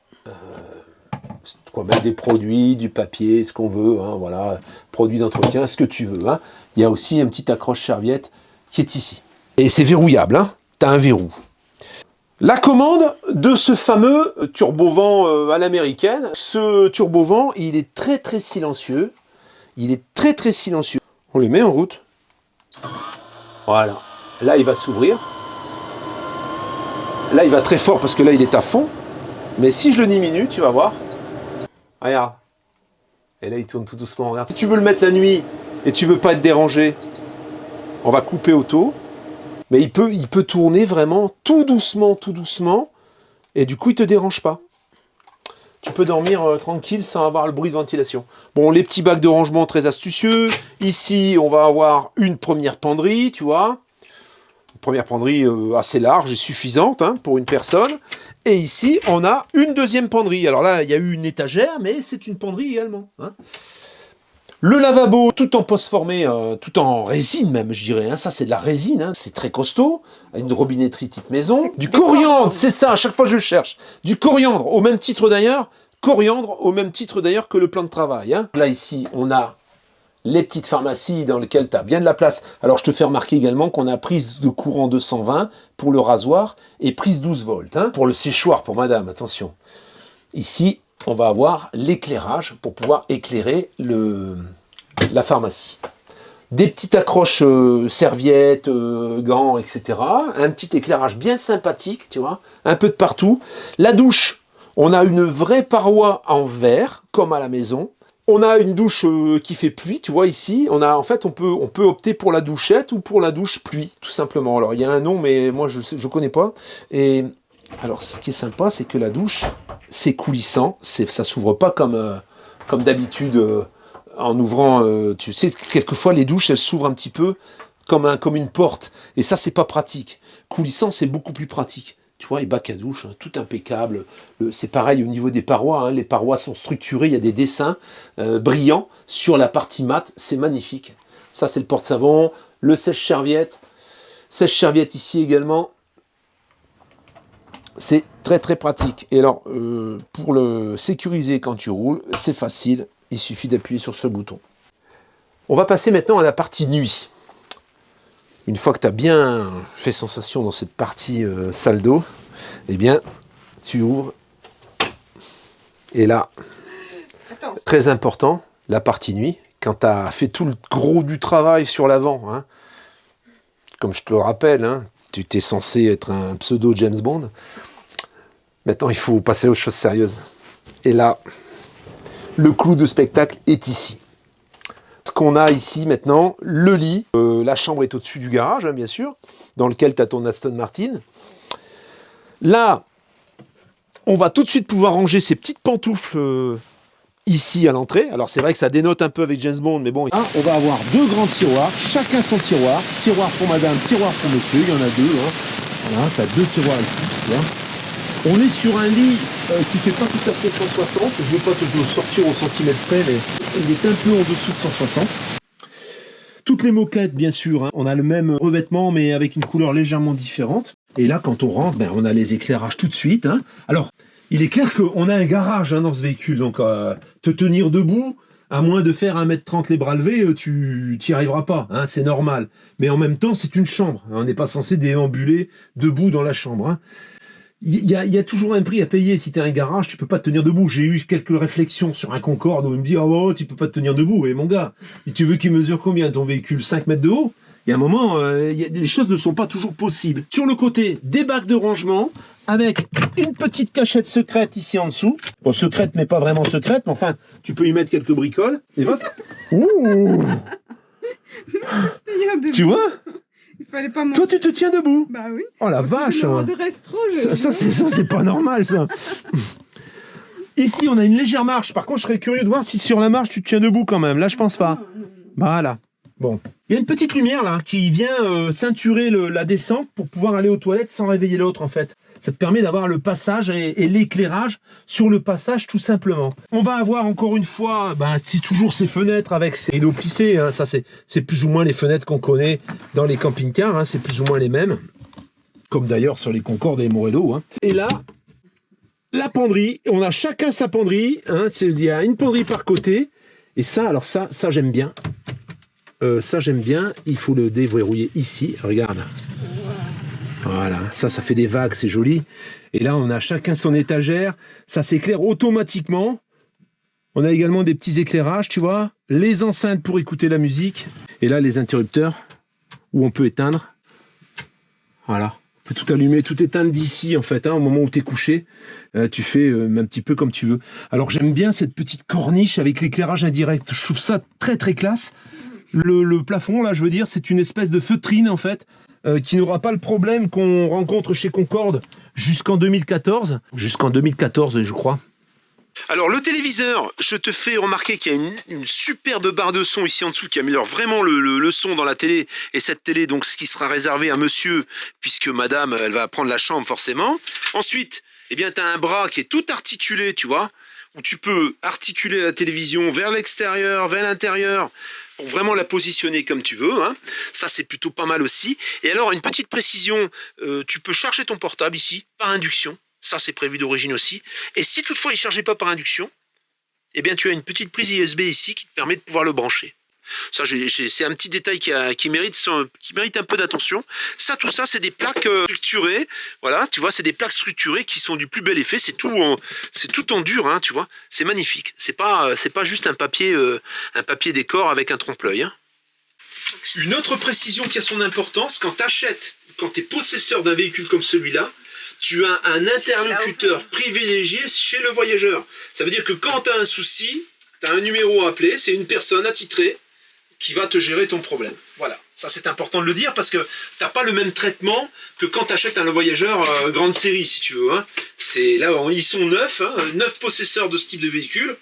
des produits, du papier, ce qu'on veut. Hein, voilà, produits d'entretien, ce que tu veux. Hein. Il y a aussi un petit accroche-serviette qui est ici. Et c'est verrouillable. Hein. Tu as un verrou. La commande de ce fameux turbovent à l'américaine. Ce turbovent, il est très très silencieux. Il est très très silencieux. On le met en route. Voilà. Là, il va s'ouvrir. Là, il va très fort parce que là, il est à fond. Mais si je le diminue, tu vas voir. Regarde. Et là, il tourne tout doucement. Regarde. Si tu veux le mettre la nuit et tu veux pas être dérangé, on va couper auto. Mais il peut tourner vraiment tout doucement, et du coup, il ne te dérange pas. Tu peux dormir tranquille sans avoir le bruit de ventilation. Bon, les petits bacs de rangement très astucieux. Ici, on va avoir une première penderie, tu vois. Une première penderie assez large et suffisante hein, pour une personne. Et ici, on a une deuxième penderie. Alors là, il y a eu une étagère, mais c'est une penderie également. Hein. Le lavabo, tout en post-formé, tout en résine même, je dirais. Hein. Ça, c'est de la résine. Hein. C'est très costaud. Une robinetterie type maison. Du coriandre, c'est ça. À chaque fois, je le cherche. Du coriandre, au même titre d'ailleurs. Que le plan de travail. Hein. Là, ici, on a les petites pharmacies dans lesquelles tu as bien de la place. Alors, je te fais remarquer également qu'on a prise de courant 220 pour le rasoir et prise 12 volts. Hein. Pour le séchoir, pour madame, attention. Ici, on va avoir l'éclairage pour pouvoir éclairer la pharmacie. Des petites accroches serviettes, gants, etc. Un petit éclairage bien sympathique, tu vois, un peu de partout. La douche, on a une vraie paroi en verre, comme à la maison. On a une douche qui fait pluie, tu vois ici. On peut opter pour la douchette ou pour la douche pluie, tout simplement. Alors il y a un nom, mais moi je connais pas. Et alors ce qui est sympa, c'est que la douche, c'est coulissant, ça s'ouvre pas comme d'habitude en ouvrant, tu sais, quelquefois les douches, elles s'ouvrent un petit peu comme une porte. Et ça, c'est pas pratique. Coulissant, c'est beaucoup plus pratique. Tu vois, les bacs à douche, tout impeccable. C'est pareil au niveau des parois. Hein. Les parois sont structurées, il y a des dessins brillants sur la partie mate. C'est magnifique. Ça, c'est le porte-savon. Le sèche-serviette. Sèche-serviette ici également. C'est très très pratique. Et alors, pour le sécuriser quand tu roules, c'est facile. Il suffit d'appuyer sur ce bouton. On va passer maintenant à la partie nuit. Une fois que tu as bien fait sensation dans cette partie salle d'eau, eh bien, tu ouvres. Et là, très important, la partie nuit, quand tu as fait tout le gros du travail sur l'avant, hein, comme je te le rappelle, hein, tu étais censé être un pseudo James Bond. Maintenant, il faut passer aux choses sérieuses. Et là, le clou de spectacle est ici. Ce qu'on a ici maintenant, le lit. La chambre est au-dessus du garage, hein, bien sûr, dans lequel tu as ton Aston Martin. Là, on va tout de suite pouvoir ranger ces petites pantoufles ici à l'entrée. Alors c'est vrai que ça dénote un peu avec James Bond, mais bon. Là, on va avoir deux grands tiroirs, chacun son tiroir. Tiroir pour madame, tiroir pour monsieur, il y en a deux. Hein. Voilà, tu as deux tiroirs ici. Tu vois. On est sur un lit qui fait pas tout à fait 160. Je ne vais pas te le sortir au centimètre près, mais il est un peu en dessous de 160. Toutes les moquettes, bien sûr, hein. On a le même revêtement, mais avec une couleur légèrement différente. Et là, quand on rentre, on a les éclairages tout de suite. Hein. Alors, il est clair qu'on a un garage dans ce véhicule, donc te tenir debout, à moins de faire 1m30 les bras levés, tu n'y arriveras pas, hein, c'est normal. Mais en même temps, c'est une chambre. Hein. On n'est pas censé déambuler debout dans la chambre. Hein. Il y a toujours un prix à payer. Si tu as un garage, tu peux pas te tenir debout. J'ai eu quelques réflexions sur un Concorde où il me dit « Oh, tu peux pas te tenir debout. » Et mon gars, tu veux qu'il mesure combien ton véhicule? 5 mètres de haut? Il y a un moment, les choses ne sont pas toujours possibles. Sur le côté, des bacs de rangement avec une petite cachette secrète ici en dessous. Bon, secrète, mais pas vraiment secrète. Mais enfin, tu peux y mettre quelques bricoles. Et voilà. Ouh. Tu vois? Il fallait pas Toi, tu te tiens debout? Bah oui. Oh la vache! Ça, c'est pas normal, ça. Ici, on a une légère marche. Par contre, je serais curieux de voir si sur la marche, tu te tiens debout quand même. Là, je pense pas. Voilà. Bon. Il y a une petite lumière, là, qui vient ceinturer la descente pour pouvoir aller aux toilettes sans réveiller l'autre, en fait. Ça te permet d'avoir le passage et l'éclairage sur le passage, tout simplement. On va avoir, encore une fois, c'est toujours ces fenêtres avec ces rideaux plissés. Hein. Ça, c'est plus ou moins les fenêtres qu'on connaît dans les camping-cars. Hein. C'est plus ou moins les mêmes. Comme d'ailleurs sur les Concorde et les Morello. Hein. Et là, la penderie. On a chacun sa penderie. Hein. Il y a une penderie par côté. Et ça, alors ça j'aime bien. Ça j'aime bien, il faut le déverrouiller ici, regarde. Voilà, ça fait des vagues, c'est joli. Et là on a chacun son étagère, ça s'éclaire automatiquement. On a également des petits éclairages, tu vois. Les enceintes pour écouter la musique. Et là les interrupteurs, où on peut éteindre. Voilà, on peut tout allumer, tout éteindre d'ici en fait, hein, au moment où tu es couché. Tu fais un petit peu comme tu veux. Alors j'aime bien cette petite corniche avec l'éclairage indirect, je trouve ça très très classe. Le plafond, là, je veux dire, c'est une espèce de feutrine, en fait, qui n'aura pas le problème qu'on rencontre chez Concorde jusqu'en 2014. Jusqu'en 2014, je crois. Alors, le téléviseur, je te fais remarquer qu'il y a une superbe barre de son ici en dessous qui améliore vraiment le son dans la télé. Et cette télé, donc, ce qui sera réservé à monsieur, puisque madame, elle va prendre la chambre, forcément. Ensuite, eh bien, tu as un bras qui est tout articulé, tu vois, où tu peux articuler la télévision vers l'extérieur, vers l'intérieur, pour vraiment la positionner comme tu veux. Hein. Ça, c'est plutôt pas mal aussi. Et alors, une petite précision, tu peux charger ton portable ici, par induction. Ça, c'est prévu d'origine aussi. Et si toutefois, il ne chargeait pas par induction, eh bien, tu as une petite prise USB ici qui te permet de pouvoir le brancher. Ça, c'est un petit détail qui mérite un peu d'attention. Ça, tout ça, c'est des plaques structurées. Voilà, tu vois, c'est des plaques structurées qui sont du plus bel effet. C'est tout en dur, hein, tu vois. C'est magnifique. C'est pas juste un papier décor avec un trompe-l'œil. Hein. Une autre précision qui a son importance, quand tu es possesseur d'un véhicule comme celui-là, tu as un interlocuteur privilégié chez le voyageur. Ça veut dire que quand tu as un souci, tu as un numéro à appeler, c'est une personne attitrée qui va te gérer ton problème. Voilà, ça c'est important de le dire parce que tu n'as pas le même traitement que quand tu achètes un voyageur grande série, si tu veux. Hein. Là, ils sont 9, hein, 9 possesseurs de ce type de véhicule.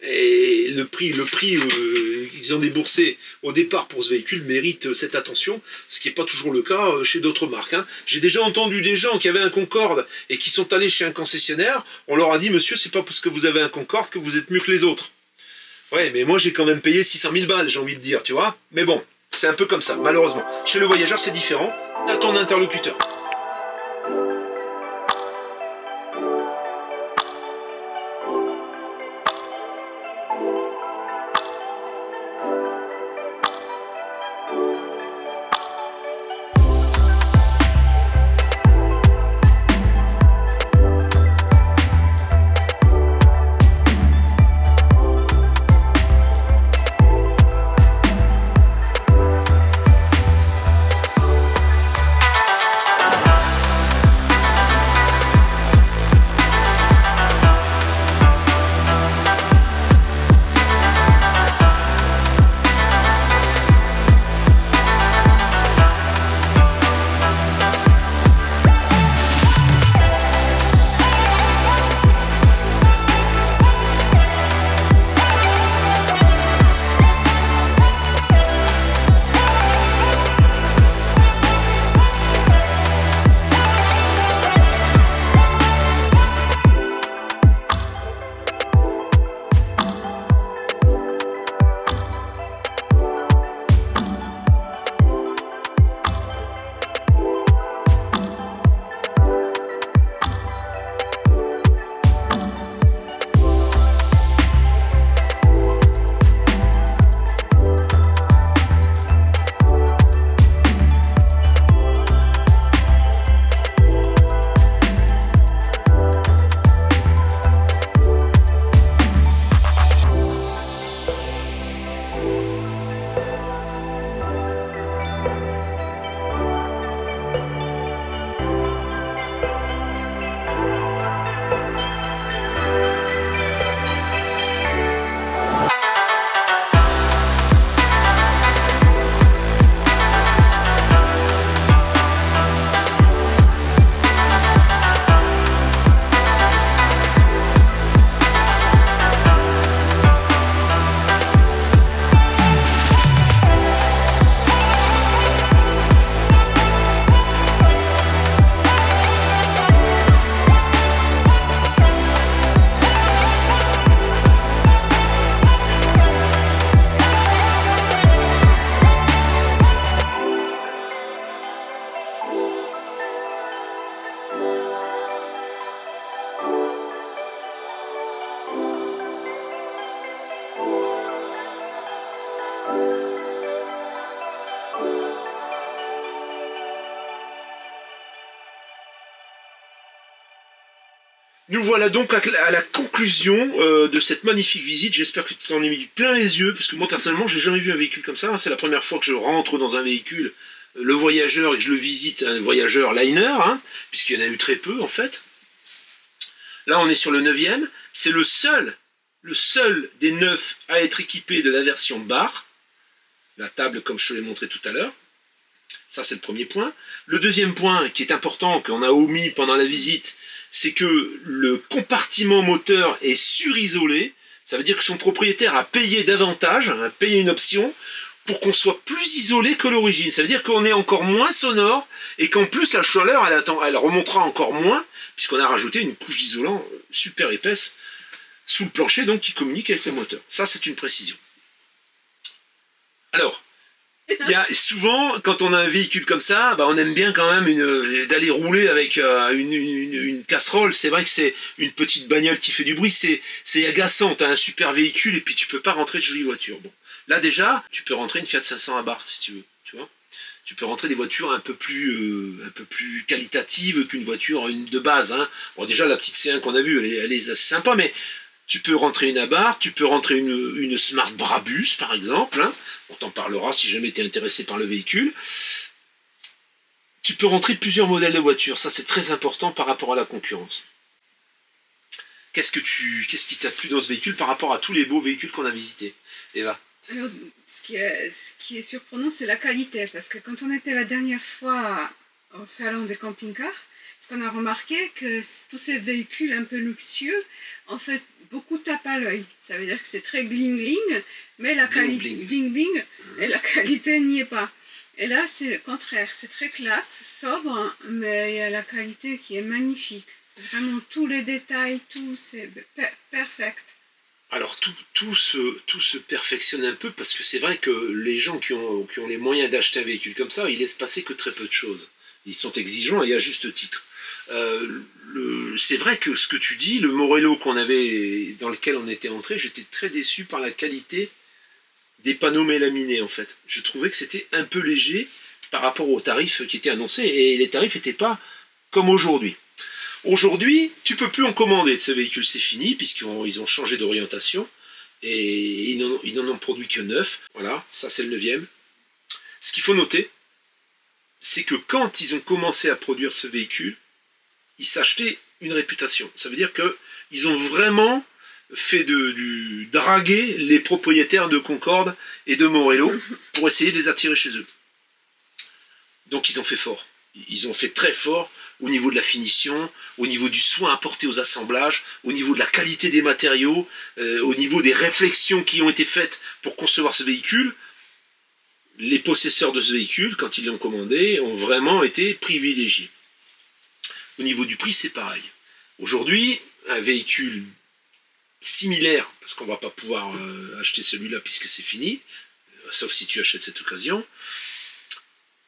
Et le prix qu'ils ont déboursé au départ pour ce véhicule mérite cette attention, ce qui n'est pas toujours le cas chez d'autres marques. Hein. J'ai déjà entendu des gens qui avaient un Concorde et qui sont allés chez un concessionnaire, on leur a dit « Monsieur, c'est pas parce que vous avez un Concorde que vous êtes mieux que les autres. » Ouais, mais moi j'ai quand même payé 600 000 balles, j'ai envie de dire, tu vois. Mais bon, c'est un peu comme ça, malheureusement. Chez le voyageur, c'est différent. T'as ton interlocuteur. Nous voilà donc à la conclusion de cette magnifique visite. J'espère que tu t'en es mis plein les yeux, parce que moi personnellement j'ai jamais vu un véhicule comme ça. C'est la première fois que je rentre dans un véhicule, le voyageur, et que je le visite, un voyageur liner, hein, puisqu'il y en a eu très peu en fait. Là on est sur le 9e, c'est le seul des 9 à être équipé de la version bar. La table comme je te l'ai montré tout à l'heure. Ça c'est le premier point. Le deuxième point qui est important, qu'on a omis pendant la visite, c'est que le compartiment moteur est surisolé. Ça veut dire que son propriétaire a payé davantage, a payé une option pour qu'on soit plus isolé que l'origine. Ça veut dire qu'on est encore moins sonore et qu'en plus la chaleur, elle remontera encore moins, puisqu'on a rajouté une couche d'isolant super épaisse sous le plancher, donc qui communique avec le moteur. Ça, c'est une précision. Alors, il y a souvent, quand on a un véhicule comme ça, on aime bien quand même d'aller rouler avec une casserole. C'est vrai que c'est une petite bagnole qui fait du bruit, c'est agaçant. Tu as un super véhicule et puis tu peux pas rentrer de jolies voitures. Bon, là déjà, tu peux rentrer une Fiat 500 Abarth si tu veux, tu vois. Tu peux rentrer des voitures un peu plus qualitatives qu'une voiture de base. Hein. Bon, déjà la petite C1 qu'on a vue, elle est assez sympa, mais tu peux rentrer une Abarth, tu peux rentrer une Smart Brabus par exemple. Hein. On t'en parlera si jamais tu es intéressé par le véhicule. Tu peux rentrer plusieurs modèles de voitures. Ça, c'est très important par rapport à la concurrence. Qu'est-ce qui t'a plu dans ce véhicule par rapport à tous les beaux véhicules qu'on a visités, Eva? Alors, ce qui est surprenant, c'est la qualité. Parce que quand on était la dernière fois au salon des camping-cars, ce qu'on a remarqué, que tous ces véhicules un peu luxueux, en fait, beaucoup tape à l'œil. Ça veut dire que c'est très bling-bling, mais la qualité bling-bling, et la qualité n'y est pas. Et là, c'est le contraire. C'est très classe, sobre, mais il y a la qualité qui est magnifique. C'est vraiment tous les détails, tout, c'est perfect. Alors tout se perfectionne un peu parce que c'est vrai que les gens qui ont les moyens d'acheter un véhicule comme ça, ils laissent passer que très peu de choses. Ils sont exigeants et à juste titre. C'est vrai que ce que tu dis, le Morello dans lequel on était entré, j'étais très déçu par la qualité des panneaux mélaminés en fait. Je trouvais que c'était un peu léger par rapport aux tarifs qui étaient annoncés et les tarifs n'étaient pas comme aujourd'hui. Aujourd'hui, tu peux plus en commander de ce véhicule, c'est fini, puisqu'ils ont changé d'orientation, et ils n'en ont produit que 9. Voilà, ça c'est le 9e. Ce qu'il faut noter, c'est que quand ils ont commencé à produire ce véhicule, ils s'achetaient une réputation. Ça veut dire qu'ils ont vraiment fait draguer les propriétaires de Concorde et de Morello pour essayer de les attirer chez eux. Donc ils ont fait fort. Ils ont fait très fort au niveau de la finition, au niveau du soin apporté aux assemblages, au niveau de la qualité des matériaux, au niveau des réflexions qui ont été faites pour concevoir ce véhicule. Les possesseurs de ce véhicule, quand ils l'ont commandé, ont vraiment été privilégiés. Au niveau du prix, c'est pareil. Aujourd'hui, un véhicule similaire, parce qu'on ne va pas pouvoir acheter celui-là puisque c'est fini, sauf si tu achètes cette occasion.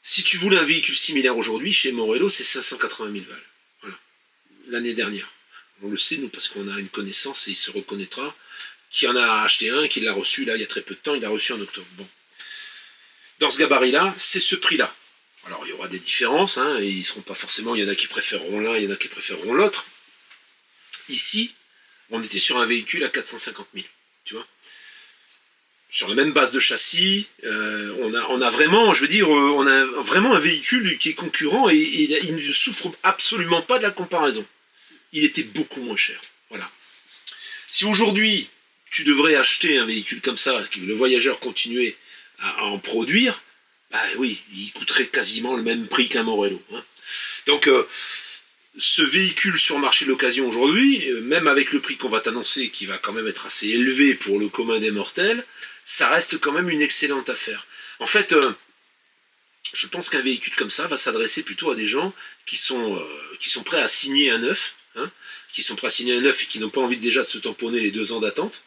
Si tu voulais un véhicule similaire aujourd'hui, chez Morello, c'est 580 000 balles. Voilà. L'année dernière. On le sait, nous, parce qu'on a une connaissance, et il se reconnaîtra, qui en a acheté un, qui l'a reçu, là, il y a très peu de temps, il l'a reçu en octobre. Bon. Dans ce gabarit-là, c'est ce prix-là. Alors, il y aura des différences, hein, et ils seront pas forcément, il y en a qui préféreront l'un, il y en a qui préféreront l'autre. Ici, on était sur un véhicule à 450 000, tu vois. Sur la même base de châssis, on a vraiment, je veux dire, on a vraiment un véhicule qui est concurrent et il ne souffre absolument pas de la comparaison. Il était beaucoup moins cher. Voilà. Si aujourd'hui, tu devrais acheter un véhicule comme ça, que le voyageur continuait à en produire, bah oui, il coûterait quasiment le même prix qu'un Morello. Hein. Donc, ce véhicule sur le marché de l'occasion aujourd'hui, même avec le prix qu'on va t'annoncer, qui va quand même être assez élevé pour le commun des mortels, ça reste quand même une excellente affaire. En fait, je pense qu'un véhicule comme ça va s'adresser plutôt à des gens qui sont prêts à signer un neuf, hein, qui sont prêts à signer un neuf et qui n'ont pas envie déjà de se tamponner les 2 ans d'attente.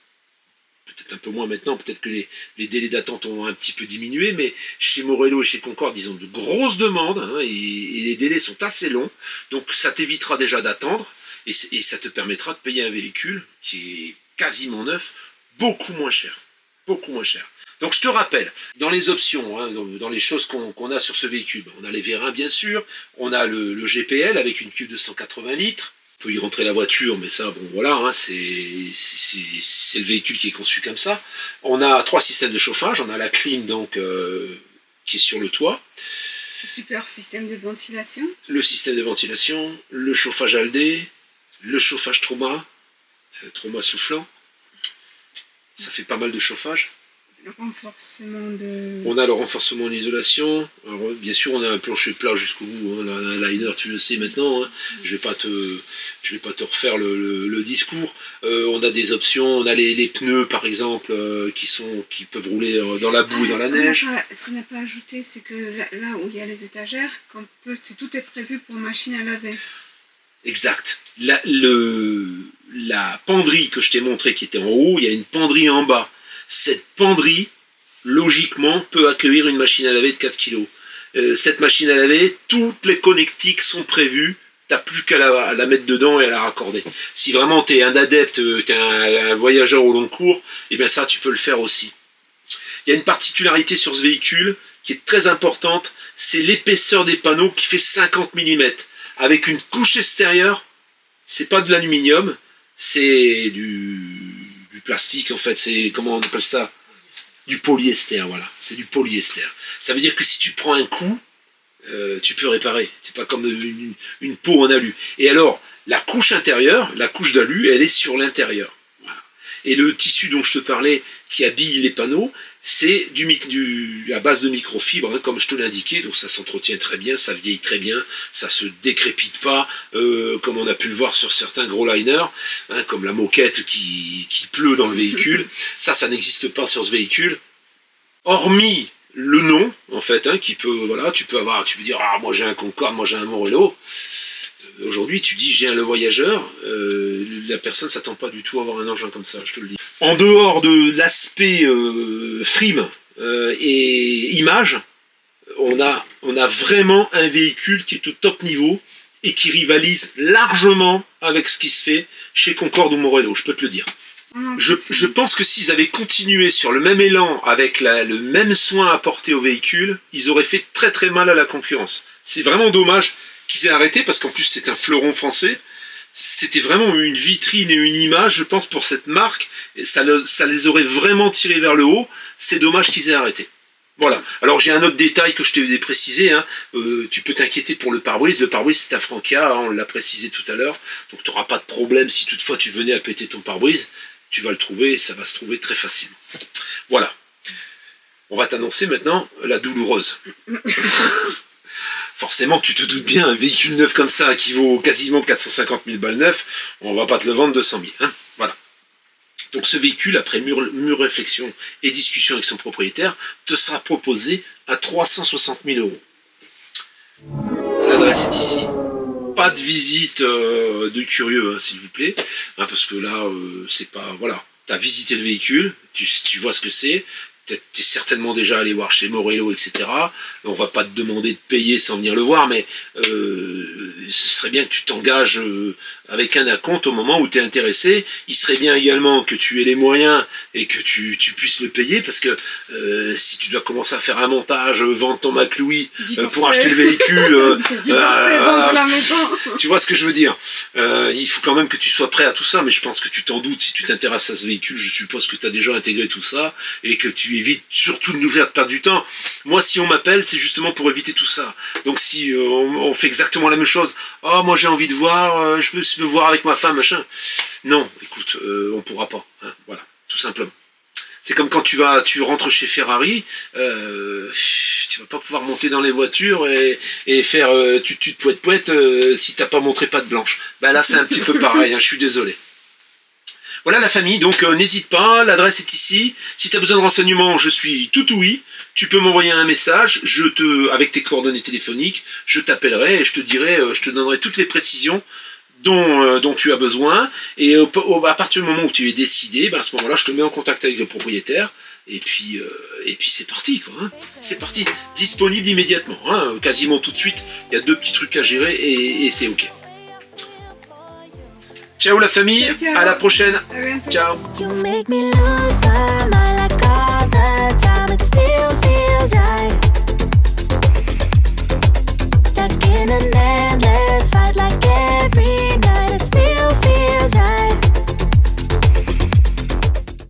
Peut-être un peu moins maintenant, peut-être que les délais d'attente ont un petit peu diminué, mais chez Morello et chez Concorde, ils ont de grosses demandes, hein, et les délais sont assez longs, donc ça t'évitera déjà d'attendre, et ça te permettra de payer un véhicule qui est quasiment neuf, beaucoup moins cher. Beaucoup moins cher. Donc je te rappelle, dans les options, hein, dans les choses qu'on a sur ce véhicule, on a les vérins bien sûr, on a le GPL avec une cuve de 180 litres, on peut y rentrer la voiture, mais ça, bon voilà, hein, c'est le véhicule qui est conçu comme ça. On a 3 systèmes de chauffage, on a la clim donc qui est sur le toit. C'est super système de ventilation. Le système de ventilation, le chauffage Aldé, le chauffage Trauma soufflant. Ça fait pas mal de chauffage. Le renforcement de... On a le renforcement de l'isolation. Bien sûr, on a un plancher plat jusqu'au bout. Hein. Un liner, tu le sais maintenant. Hein. Je vais pas te refaire le discours. On a des options. On a les pneus, par exemple, qui peuvent rouler dans la boue et dans la neige. Ce qu'on n'a pas ajouté, c'est que là où il y a les étagères, tout est prévu pour machine à laver. Exact. La penderie que je t'ai montrée qui était en haut, il y a une penderie en bas. Cette penderie, logiquement, peut accueillir une machine à laver de 4 kg. Cette machine à laver, toutes les connectiques sont prévues, tu n'as plus qu'à la mettre dedans et à la raccorder. Si vraiment tu es un adepte, tu es un voyageur au long cours, et bien ça, tu peux le faire aussi. Il y a une particularité sur ce véhicule qui est très importante, c'est l'épaisseur des panneaux qui fait 50 mm. Avec une couche extérieure, c'est pas de l'aluminium, c'est du plastique en fait, c'est, comment on appelle ça? Du polyester, voilà, c'est du polyester. Ça veut dire que si tu prends un coup, tu peux réparer, c'est pas comme une peau en alu. Et alors, la couche intérieure, la couche d'alu, elle est sur l'intérieur. Voilà. Et le tissu dont je te parlais, qui habille les panneaux, c'est à base de microfibres, hein, comme je te l'ai indiqué, donc ça s'entretient très bien, ça vieillit très bien, ça se décrépite pas, comme on a pu le voir sur certains gros liners, hein, comme la moquette qui pleut dans le véhicule. Ça n'existe pas sur ce véhicule, hormis le nom, en fait, hein, qui peut, voilà, tu peux dire, ah, moi j'ai un Concorde, moi j'ai un Morello. Aujourd'hui, tu dis j'ai un Le Voyageur, la personne ne s'attend pas du tout à avoir un engin comme ça, je te le dis. En dehors de l'aspect frime et image, on a vraiment un véhicule qui est au top niveau et qui rivalise largement avec ce qui se fait chez Concorde ou Morello, je peux te le dire. Je pense que s'ils avaient continué sur le même élan, avec le même soin apporté au véhicule, ils auraient fait très très mal à la concurrence. C'est vraiment dommage qu'ils aient arrêté, parce qu'en plus c'est un fleuron français. C'était vraiment une vitrine et une image, je pense, pour cette marque. Et ça les aurait vraiment tirés vers le haut. C'est dommage qu'ils aient arrêté. Voilà. Alors j'ai un autre détail que je t'ai précisé. Hein. Tu peux t'inquiéter pour le pare-brise. Le pare-brise c'est un Franca, hein, on l'a précisé tout à l'heure. Donc tu n'auras pas de problème si toutefois tu venais à péter ton pare-brise. Tu vas le trouver, ça va se trouver très facilement. Voilà. On va t'annoncer maintenant la douloureuse. Forcément, tu te doutes bien, un véhicule neuf comme ça, qui vaut quasiment 450 000 balles neuf, on va pas te le vendre 200 000. Hein, voilà. Donc ce véhicule, après mûre réflexion et discussion avec son propriétaire, te sera proposé à 360 000 euros. L'adresse est ici. Pas de visite de curieux, hein, s'il vous plaît, hein, parce que là, c'est pas... Voilà, tu as visité le véhicule, tu vois ce que c'est, tu es certainement déjà allé voir chez Morello, etc. On va pas te demander de payer sans venir le voir, mais ce serait bien que tu t'engages avec un acompte au moment où tu es intéressé. Il serait bien également que tu aies les moyens et que tu puisses le payer, parce que si tu dois commencer à faire un montage, vendre ton McLouis pour acheter le véhicule, tu vois ce que je veux dire. Il faut quand même que tu sois prêt à tout ça, mais je pense que tu t'en doutes. Si tu t'intéresses à ce véhicule, je suppose que tu as déjà intégré tout ça et que tu évites surtout de nous faire perdre du temps. Moi, si on m'appelle, c'est justement pour éviter tout ça. Donc si on fait exactement la même chose, oh, moi j'ai envie de voir, je veux voir avec ma femme, machin. Non, écoute, on pourra pas. Hein, voilà, tout simplement. C'est comme quand tu rentres chez Ferrari, tu vas pas pouvoir monter dans les voitures et faire tut poète si t'as pas montré patte blanche. Bah là c'est un petit peu pareil, hein, je suis désolé. Voilà la famille, donc n'hésite pas, l'adresse est ici. Si tu as besoin de renseignements, je suis tout oui. Tu peux m'envoyer un message, avec tes coordonnées téléphoniques, je t'appellerai et je te donnerai toutes les précisions dont tu as besoin. Et à partir du moment où tu es décidé, à ce moment-là, je te mets en contact avec le propriétaire. Et puis c'est parti, quoi. Hein. C'est parti. Disponible immédiatement, hein, quasiment tout de suite. Il y a 2 petits trucs à gérer et c'est OK. Ciao la famille, ciao. À la prochaine. À bientôt. Ciao. You make me lose my mind.